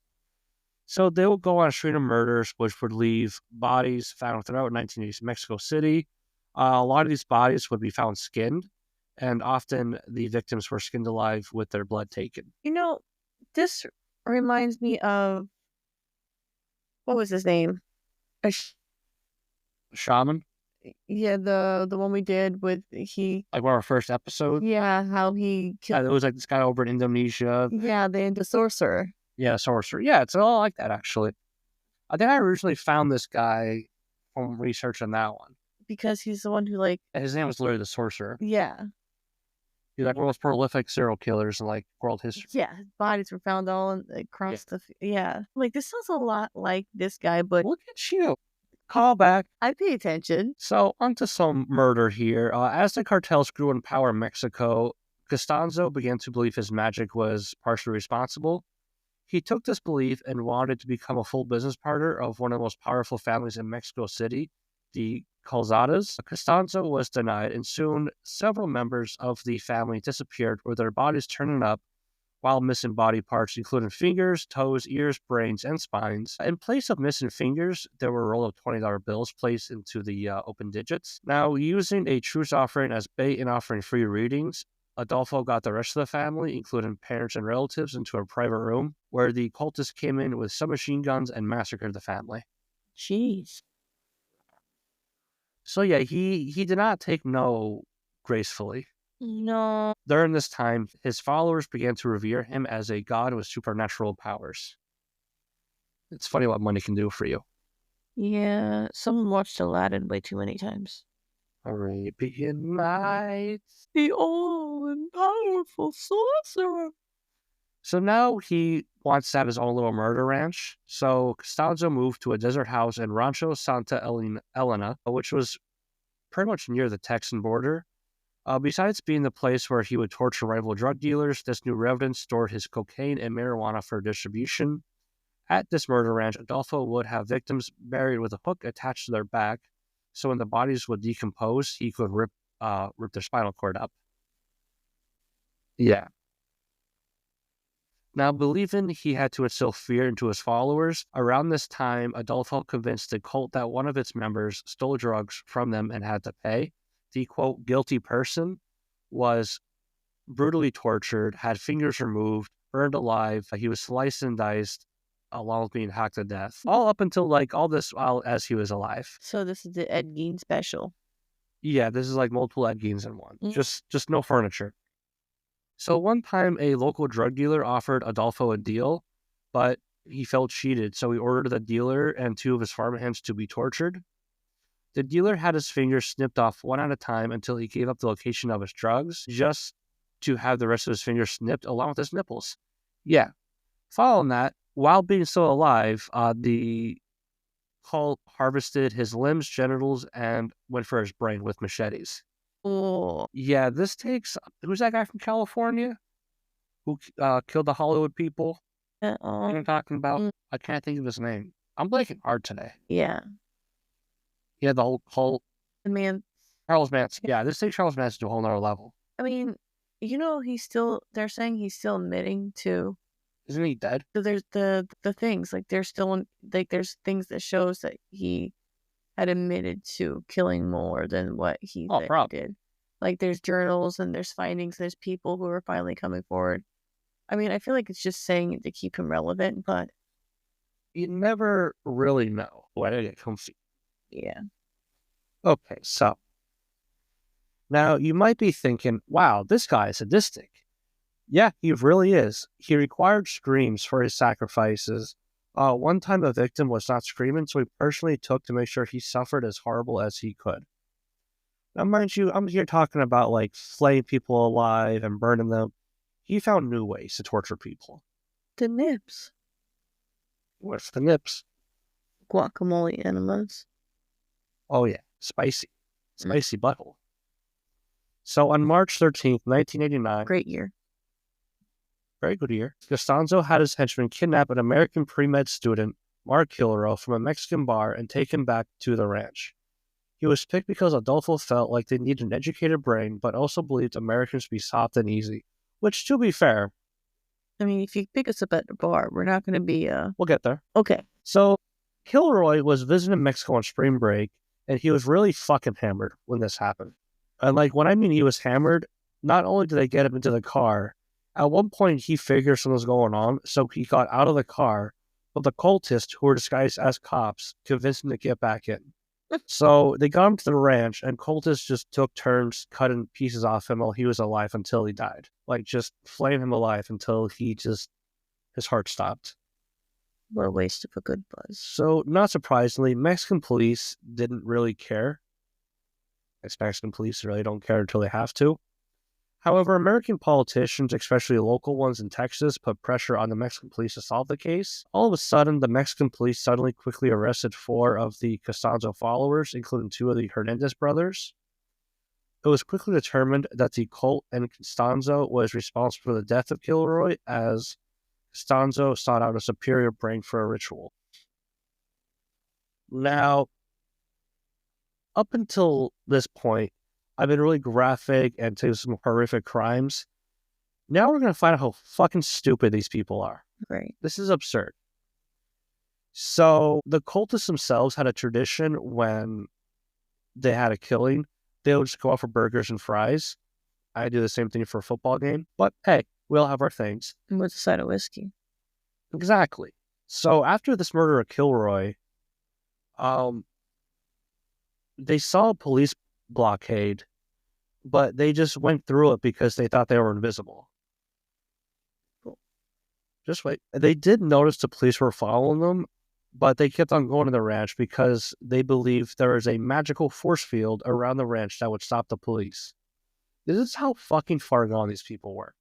So they would go on a string of murders, which would leave bodies found throughout 1980s Mexico City. A lot of these bodies would be found skinned, and often the victims were skinned alive with their blood taken. This reminds me of, what was his name? Shaman? Yeah, the one we did with like one of our first episodes. Yeah, how he killed. Yeah, there was like this guy over in Indonesia. Yeah, the sorcerer. Yeah, sorcerer. Yeah, it's all like that actually. I think I originally found this guy from research on that one because he's the one who his name was literally the sorcerer. Yeah. He's like one of the most prolific serial killers in like world history. Yeah, his bodies were found all across Like this sounds a lot like this guy, but look at you. Call back. I pay attention. So, onto some murder here. As the cartels grew in power in Mexico, Constanzo began to believe his magic was partially responsible. He took this belief and wanted to become a full business partner of one of the most powerful families in Mexico City, the Calzadas. Constanzo was denied, and soon several members of the family disappeared with their bodies turning up while missing body parts, including fingers, toes, ears, brains, and spines. In place of missing fingers, there were a roll of $20 bills placed into the open digits. Now, using a truce offering as bait and offering free readings, Adolfo got the rest of the family, including parents and relatives, into a private room where the cultists came in with submachine guns and massacred the family. Jeez. So yeah, he did not take no gracefully. No. During this time, his followers began to revere him as a god with supernatural powers. It's funny what money can do for you. Yeah, someone watched Aladdin way too many times. Arabian Nights. The all and powerful sorcerer. So now he wants to have his own little murder ranch. So Constanzo moved to a desert house in Rancho Santa Elena, which was pretty much near the Texan border. Besides being the place where he would torture rival drug dealers, this new residence stored his cocaine and marijuana for distribution. At this murder ranch, Adolfo would have victims buried with a hook attached to their back, so when the bodies would decompose, he could rip their spinal cord up. Yeah. Now, believing he had to instill fear into his followers, around this time, Adolfo convinced the cult that one of its members stole drugs from them and had to pay. The, quote, guilty person was brutally tortured, had fingers removed, burned alive. He was sliced and diced, along with being hacked to death. All up until, all this while as he was alive. So this is the Ed Gein special. Yeah, this is like multiple Ed Geins in one. Just no furniture. So one time, a local drug dealer offered Adolfo a deal, but he felt cheated, so he ordered the dealer and two of his farmhands to be tortured. The dealer had his fingers snipped off one at a time until he gave up the location of his drugs, just to have the rest of his fingers snipped along with his nipples. Yeah. Following that, while being still alive, the cult harvested his limbs, genitals, and went for his brain with machetes. Oh. Yeah, this takes... Who's that guy from California who killed the Hollywood people? You know what I'm talking about? I can't think of his name. I'm blanking hard today. Yeah. Yeah, the whole cult. Charles Manson. Yeah, this takes Charles Manson to a whole nother level. I mean, they're saying he's still admitting to... Isn't he dead? So there's the things, there's still, there's things that shows that he had admitted to killing more than what he did. There's journals and there's findings, there's people who are finally coming forward. I mean, I feel like it's just saying it to keep him relevant, but... You never really know when it comes to... Yeah. Okay, so Now, you might be thinking, wow, this guy is sadistic. Yeah, he really is. He required screams for his sacrifices. One time the victim was not screaming, so he personally took to make sure he suffered as horrible as he could. Now, mind you, I'm here talking about like flaying people alive and burning them. He found new ways to torture people. The nips. What's the nips? Guacamole enemas. Oh yeah, spicy. Spicy butthole. So on March 13th, 1989... Great year. Very good year. Constanzo had his henchmen kidnap an American pre-med student, Mark Kilroy, from a Mexican bar and take him back to the ranch. He was picked because Adolfo felt like they needed an educated brain, but also believed Americans to be soft and easy. Which, to be fair... I mean, if you pick us up at the bar, we're not going to be, We'll get there. Okay. So, Kilroy was visiting Mexico on spring break, and he was really fucking hammered when this happened. And, like, when I mean he was hammered, not only did they get him into the car, at one point he figured something was going on, so he got out of the car, but the cultists, who were disguised as cops, convinced him to get back in. So they got him to the ranch, and cultists just took turns cutting pieces off him while he was alive until he died. Like, just flaying him alive until his heart stopped. What a waste of a good buzz. So, not surprisingly, Mexican police didn't really care. Mexican police really don't care until they have to. However, American politicians, especially local ones in Texas, put pressure on the Mexican police to solve the case. All of a sudden, the Mexican police suddenly quickly arrested 4 of the Constanzo followers, including 2 of the Hernandez brothers. It was quickly determined that the cult and Constanzo was responsible for the death of Kilroy, as Constanzo sought out a superior brain for a ritual. Now, up until this point, I've been really graphic and to some horrific crimes. Now we're going to find out how fucking stupid these people are. Right. This is absurd. So the cultists themselves had a tradition when they had a killing, they would just go out for burgers and fries. I do the same thing for a football game. But hey, we all have our things. And with a side of whiskey. Exactly. So after this murder of Kilroy, they saw a police blockade, but they just went through it because they thought they were invisible. Cool. Just wait. They did notice the police were following them, but they kept on going to the ranch because they believed there is a magical force field around the ranch that would stop the police. This is how fucking far gone these people were.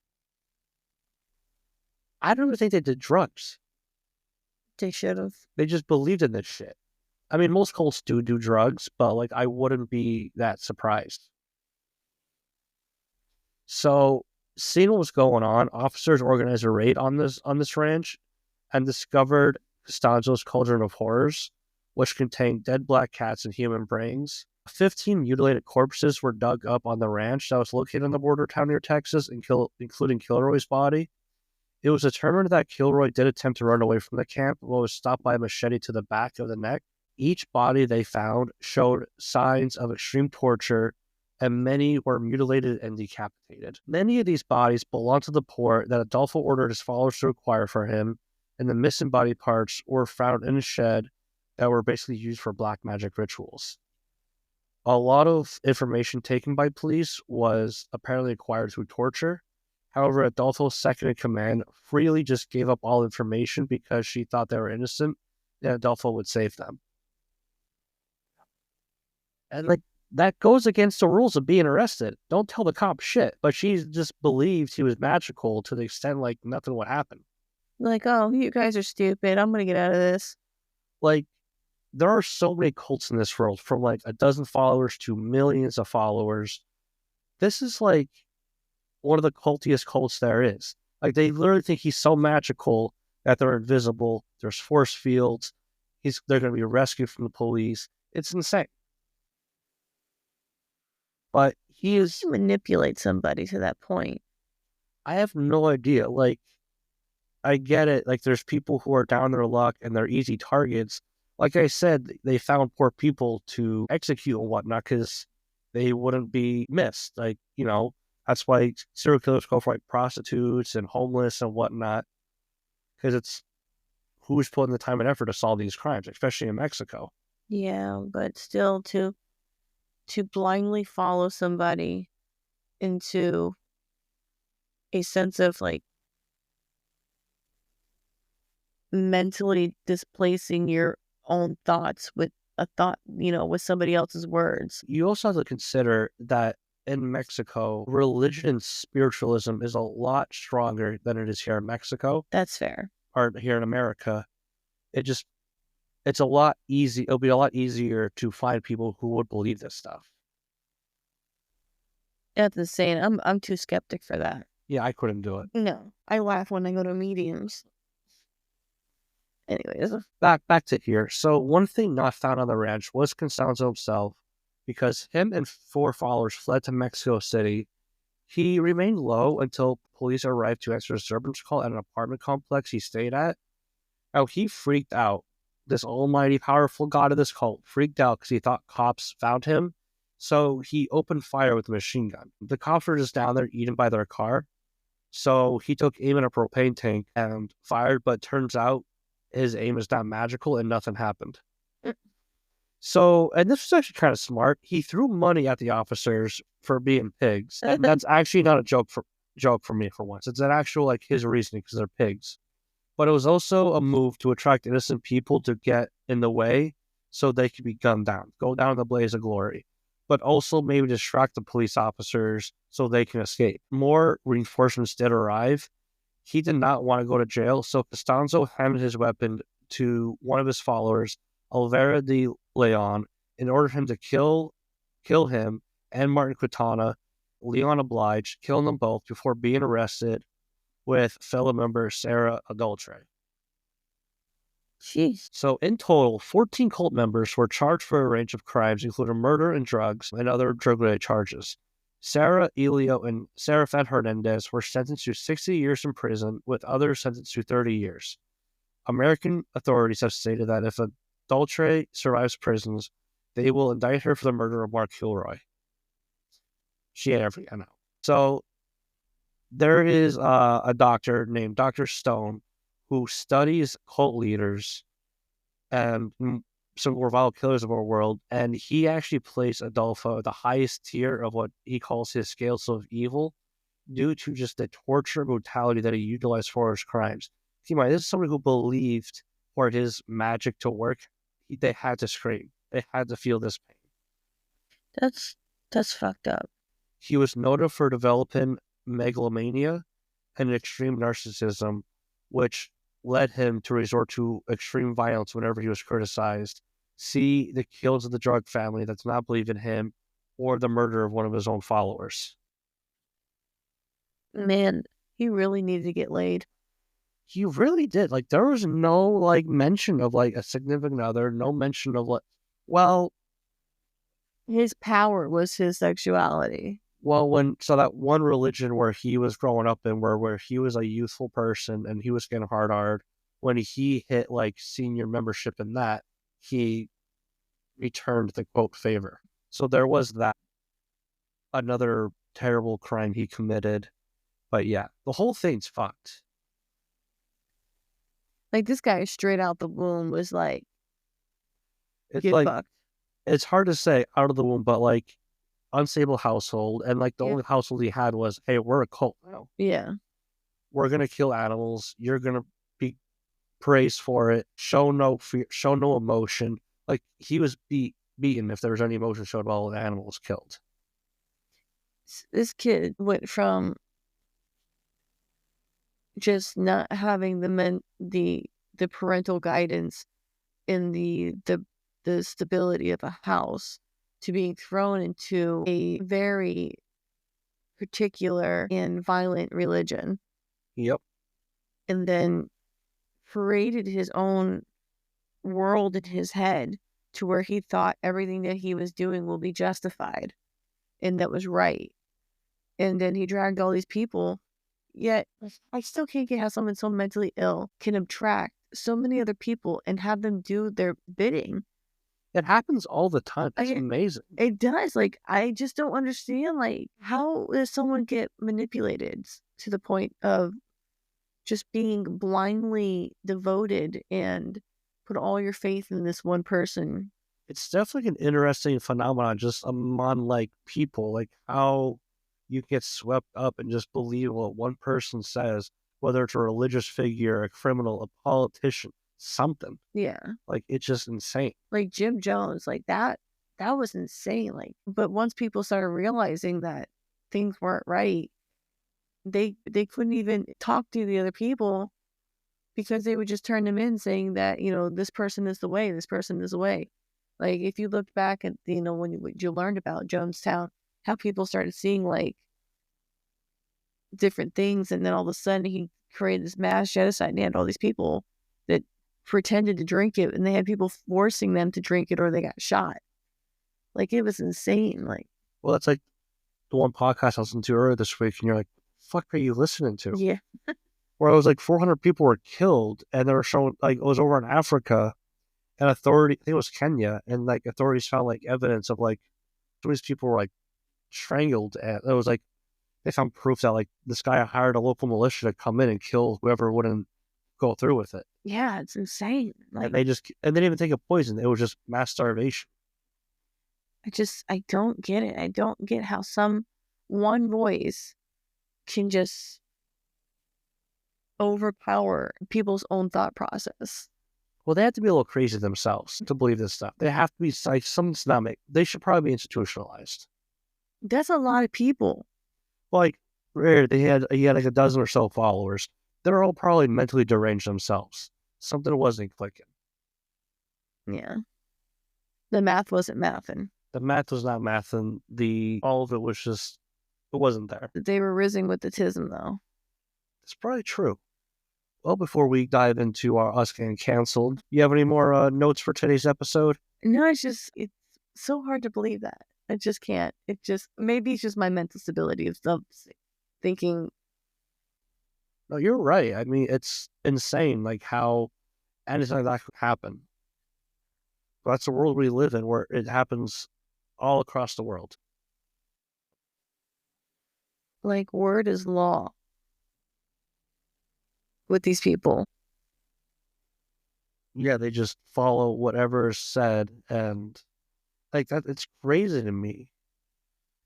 I don't even think they did drugs. They should have. They just believed in this shit. I mean, most cults do drugs, but like I wouldn't be that surprised. So, seeing what was going on, officers organized a raid on this ranch and discovered Constanzo's Cauldron of Horrors, which contained dead black cats and human brains. 15 mutilated corpses were dug up on the ranch that was located on the border town near Texas, including Kilroy's body. It was determined that Kilroy did attempt to run away from the camp, but was stopped by a machete to the back of the neck. Each body they found showed signs of extreme torture, and many were mutilated and decapitated. Many of these bodies belonged to the poor that Adolfo ordered his followers to acquire for him, and the missing body parts were found in a shed that were basically used for black magic rituals. A lot of information taken by police was apparently acquired through torture. However, Adolfo's second in command freely just gave up all information because she thought they were innocent, and Adolfo would save them. And like, that goes against the rules of being arrested. Don't tell the cop shit. But she just believed he was magical to the extent like nothing would happen. Like, oh, you guys are stupid. I'm going to get out of this. Like, there are so many cults in this world, from like a dozen followers to millions of followers. This is like one of the cultiest cults there is. Like, they literally think he's so magical that they're invisible. There's force fields. They're going to be rescued from the police. It's insane. But He manipulates somebody to that point. I have no idea. Like, I get it. Like, there's people who are down their luck and they're easy targets. Like I said, they found poor people to execute and whatnot because they wouldn't be missed. Like, you know, that's why serial killers go for like prostitutes and homeless and whatnot, because it's who's putting the time and effort to solve these crimes, especially in Mexico. Yeah, but still to to blindly follow somebody into a sense of like mentally displacing your own thoughts with a thought, with somebody else's words. You also have to consider that in Mexico, religion and spiritualism is a lot stronger than it is here in Mexico That's fair. or here in America. It's a lot easy. It'll be a lot easier to find people who would believe this stuff. That's insane. I'm too skeptic for that. Yeah, I couldn't do it. No, I laugh when I go to mediums. Anyways, Back to here. So one thing not found on the ranch was Constanzo himself, because him and 4 followers fled to Mexico City. He remained low until police arrived to answer a disturbance call at an apartment complex he stayed at. Now, he freaked out. This almighty, powerful god of this cult freaked out because he thought cops found him. So he opened fire with a machine gun. The cops were just down there eaten by their car. So he took aim at a propane tank and fired, but turns out his aim is not magical and nothing happened. So, and this was actually kind of smart. He threw money at the officers for being pigs. And that's actually not a joke for me for once. It's an actual, like, his reasoning because they're pigs. But it was also a move to attract innocent people to get in the way so they could be gunned down, go down in the blaze of glory, but also maybe distract the police officers so they can escape. More reinforcements did arrive. He did not want to go to jail, so Constanzo handed his weapon to one of his followers, Alvaro de Leon, in order for him to kill him and Martin Quintana. Leon obliged, killing them both before being arrested with fellow member Sarah Adolfo. jeez. So in total, 14 cult members were charged for a range of crimes, including murder and drugs and other drug-related charges. Sarah, Elio, and Serafin Hernandez were sentenced to 60 years in prison, with others sentenced to 30 years. American authorities have stated that if Adolfo survives prisons, they will indict her for the murder of Mark Kilroy. She had everything, I know. So there is a doctor named Dr. Stone who studies cult leaders and some more vile killers of our world, and he actually placed Adolfo at the highest tier of what he calls his scales of evil due to just the torture and brutality that he utilized for his crimes. Keep in mind, this is somebody who believed for his magic to work, they had to scream. They had to feel this pain. That's fucked up. He was noted for developing megalomania and extreme narcissism, which led him to resort to extreme violence whenever he was criticized. See the kills of the drug family that does not believe in him, or the murder of one of his own followers. Man, he really needed to get laid. He really did. Like, there was no, like, mention of, like, a significant other, no mention of, like, well... His power was his sexuality. Well, so that one religion where he was growing up in, where he was a youthful person and he was getting hard, when he hit, like, senior membership in that, he returned the, quote, favor. So there was that. Another terrible crime he committed. But yeah, the whole thing's fucked. Like, this guy straight out the womb was like, It's get like, fucked. It's hard to say out of the womb, but, like, unstable household, and, like, the only household he had was, hey, we're a cult now. Yeah. We're gonna kill animals. You're gonna be praised for it. Show no fear, show no emotion. Like, he was beaten if there was any emotion showed while an animal was killed. This kid went from just not having the parental guidance in the stability of a house to being thrown into a very particular and violent religion. Yep. And then created his own world in his head to where he thought everything that he was doing will be justified and that was right. And then he dragged all these people. Yet I still can't get how someone so mentally ill can attract so many other people and have them do their bidding. It happens all the time. It's amazing. It does. Like, I just don't understand, like, how does someone get manipulated to the point of just being blindly devoted and put all your faith in this one person? it's definitely an interesting phenomenon just among like people, like how you get swept up and just believe what one person says, whether it's a religious figure, a criminal, a politician, something. Yeah. Like it's just insane. Like Jim Jones, like that was insane. Like, but once people started realizing that things weren't right, they couldn't even talk to the other people because they would just turn them in saying that, this person is the way, this person is the way. Like if you looked back at, when you learned about Jonestown, how people started seeing like different things, and then all of a sudden he created this mass genocide, and he had all these people that pretended to drink it, and they had people forcing them to drink it or they got shot. Like it was insane. Like, well, that's like the one podcast I listened to earlier this week, and you're like, "Fuck, are you listening to?" Yeah. Where it was like 400 people were killed, and they were showing like it was over in Africa, and I think it was Kenya, and like authorities found like evidence of like some of these people were like strangled, and it was like they found proof that like this guy hired a local militia to come in and kill whoever wouldn't go through with it. Yeah, it's insane. Like, And they didn't even take a poison; it was just mass starvation. I don't get it. I don't get how some one voice can just overpower people's own thought process. Well, they have to be a little crazy themselves to believe this stuff. They have to be like something's not make. They should probably be institutionalized. That's a lot of people. Like he had like a dozen or so followers. They're all probably mentally deranged themselves. Something wasn't clicking. Yeah. The math wasn't mathing. The math was not mathing. All of it was just, it wasn't there. They were rising with the tism, though. It's probably true. Well, before we dive into us getting canceled, you have any more notes for today's episode? No, it's so hard to believe that. I just can't. Maybe it's just my mental stability of thinking. No, you're right. I mean, it's insane, like how anything like that could happen. But that's the world we live in, where it happens all across the world. Like, word is law with these people. Yeah, they just follow whatever is said, and like that, it's crazy to me.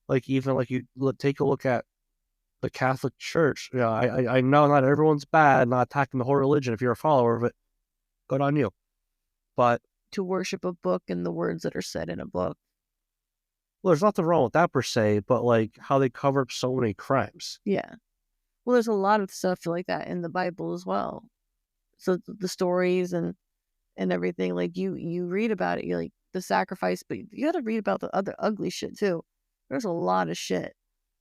Like even like you take a look at the Catholic Church. Yeah, I know not everyone's bad, not attacking the whole religion. If you're a follower of it, good on you. But to worship a book and the words that are said in a book. Well, there's nothing wrong with that per se, but like how they cover up so many crimes. Yeah. Well, there's a lot of stuff like that in the Bible as well. So the stories and everything, like you read about it, you're like the sacrifice, but you got to read about the other ugly shit too. There's a lot of shit.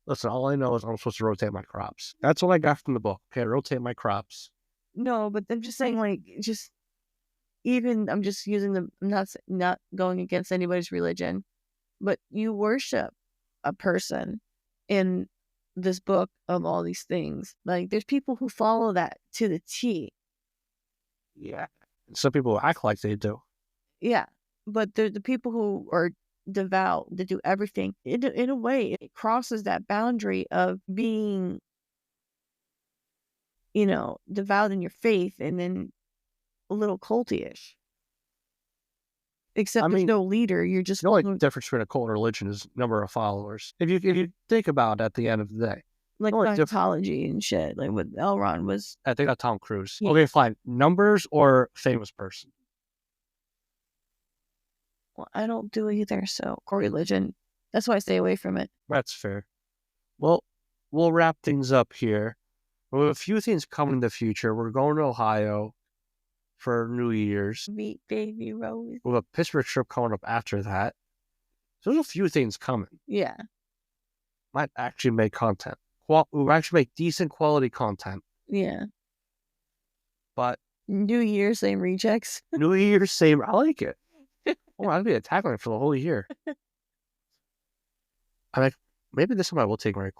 Listen, all I know is I'm supposed to rotate my crops. That's what I got from the book. Okay, rotate my crops. No, but I'm just saying, like, just even I'm just using I'm not going against anybody's religion, but you worship a person in this book of all these things. Like, there's people who follow that to the T. Yeah. Some people act like they do. Yeah. But the people who are devout, that do everything, in a way, it crosses that boundary of being, devout in your faith and then a little culty-ish. Except there's no leader. You're just the only difference between a cult and religion is number of followers. If you think about it at the end of the day, like Scientology and shit, like what Elron was. I think that's Tom Cruise. Yeah. Okay, fine. Numbers or famous person? Well, I don't do either. So, or religion. That's why I stay away from it. That's fair. Well, we'll wrap things up here. We have a few things coming in the future. We're going to Ohio for New Year's. Meet Baby Rose. We have a Pittsburgh trip coming up after that. So there's a few things coming. Yeah. Might actually make content. We'll actually make decent quality content. Yeah. But New Year, same rejects. New Year's, same. I like it. Oh, I'd be a tagline for the whole year. I'm like, maybe this time I will take my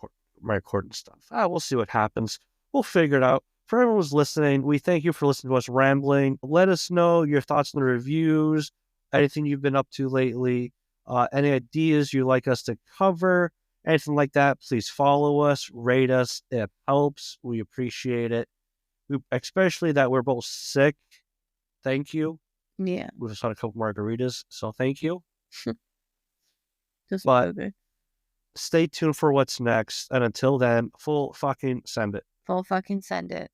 recording stuff. We'll see what happens. We'll figure it out. For everyone who's listening, we thank you for listening to us rambling. Let us know your thoughts in the reviews, anything you've been up to lately, any ideas you'd like us to cover, anything like that. Please follow us, rate us. It helps. We appreciate it. Especially that we're both sick. Thank you. Yeah. We just had a couple margaritas, so thank you. Just But so good. stay tuned for what's next, and until then, full fucking send it. Full fucking send it.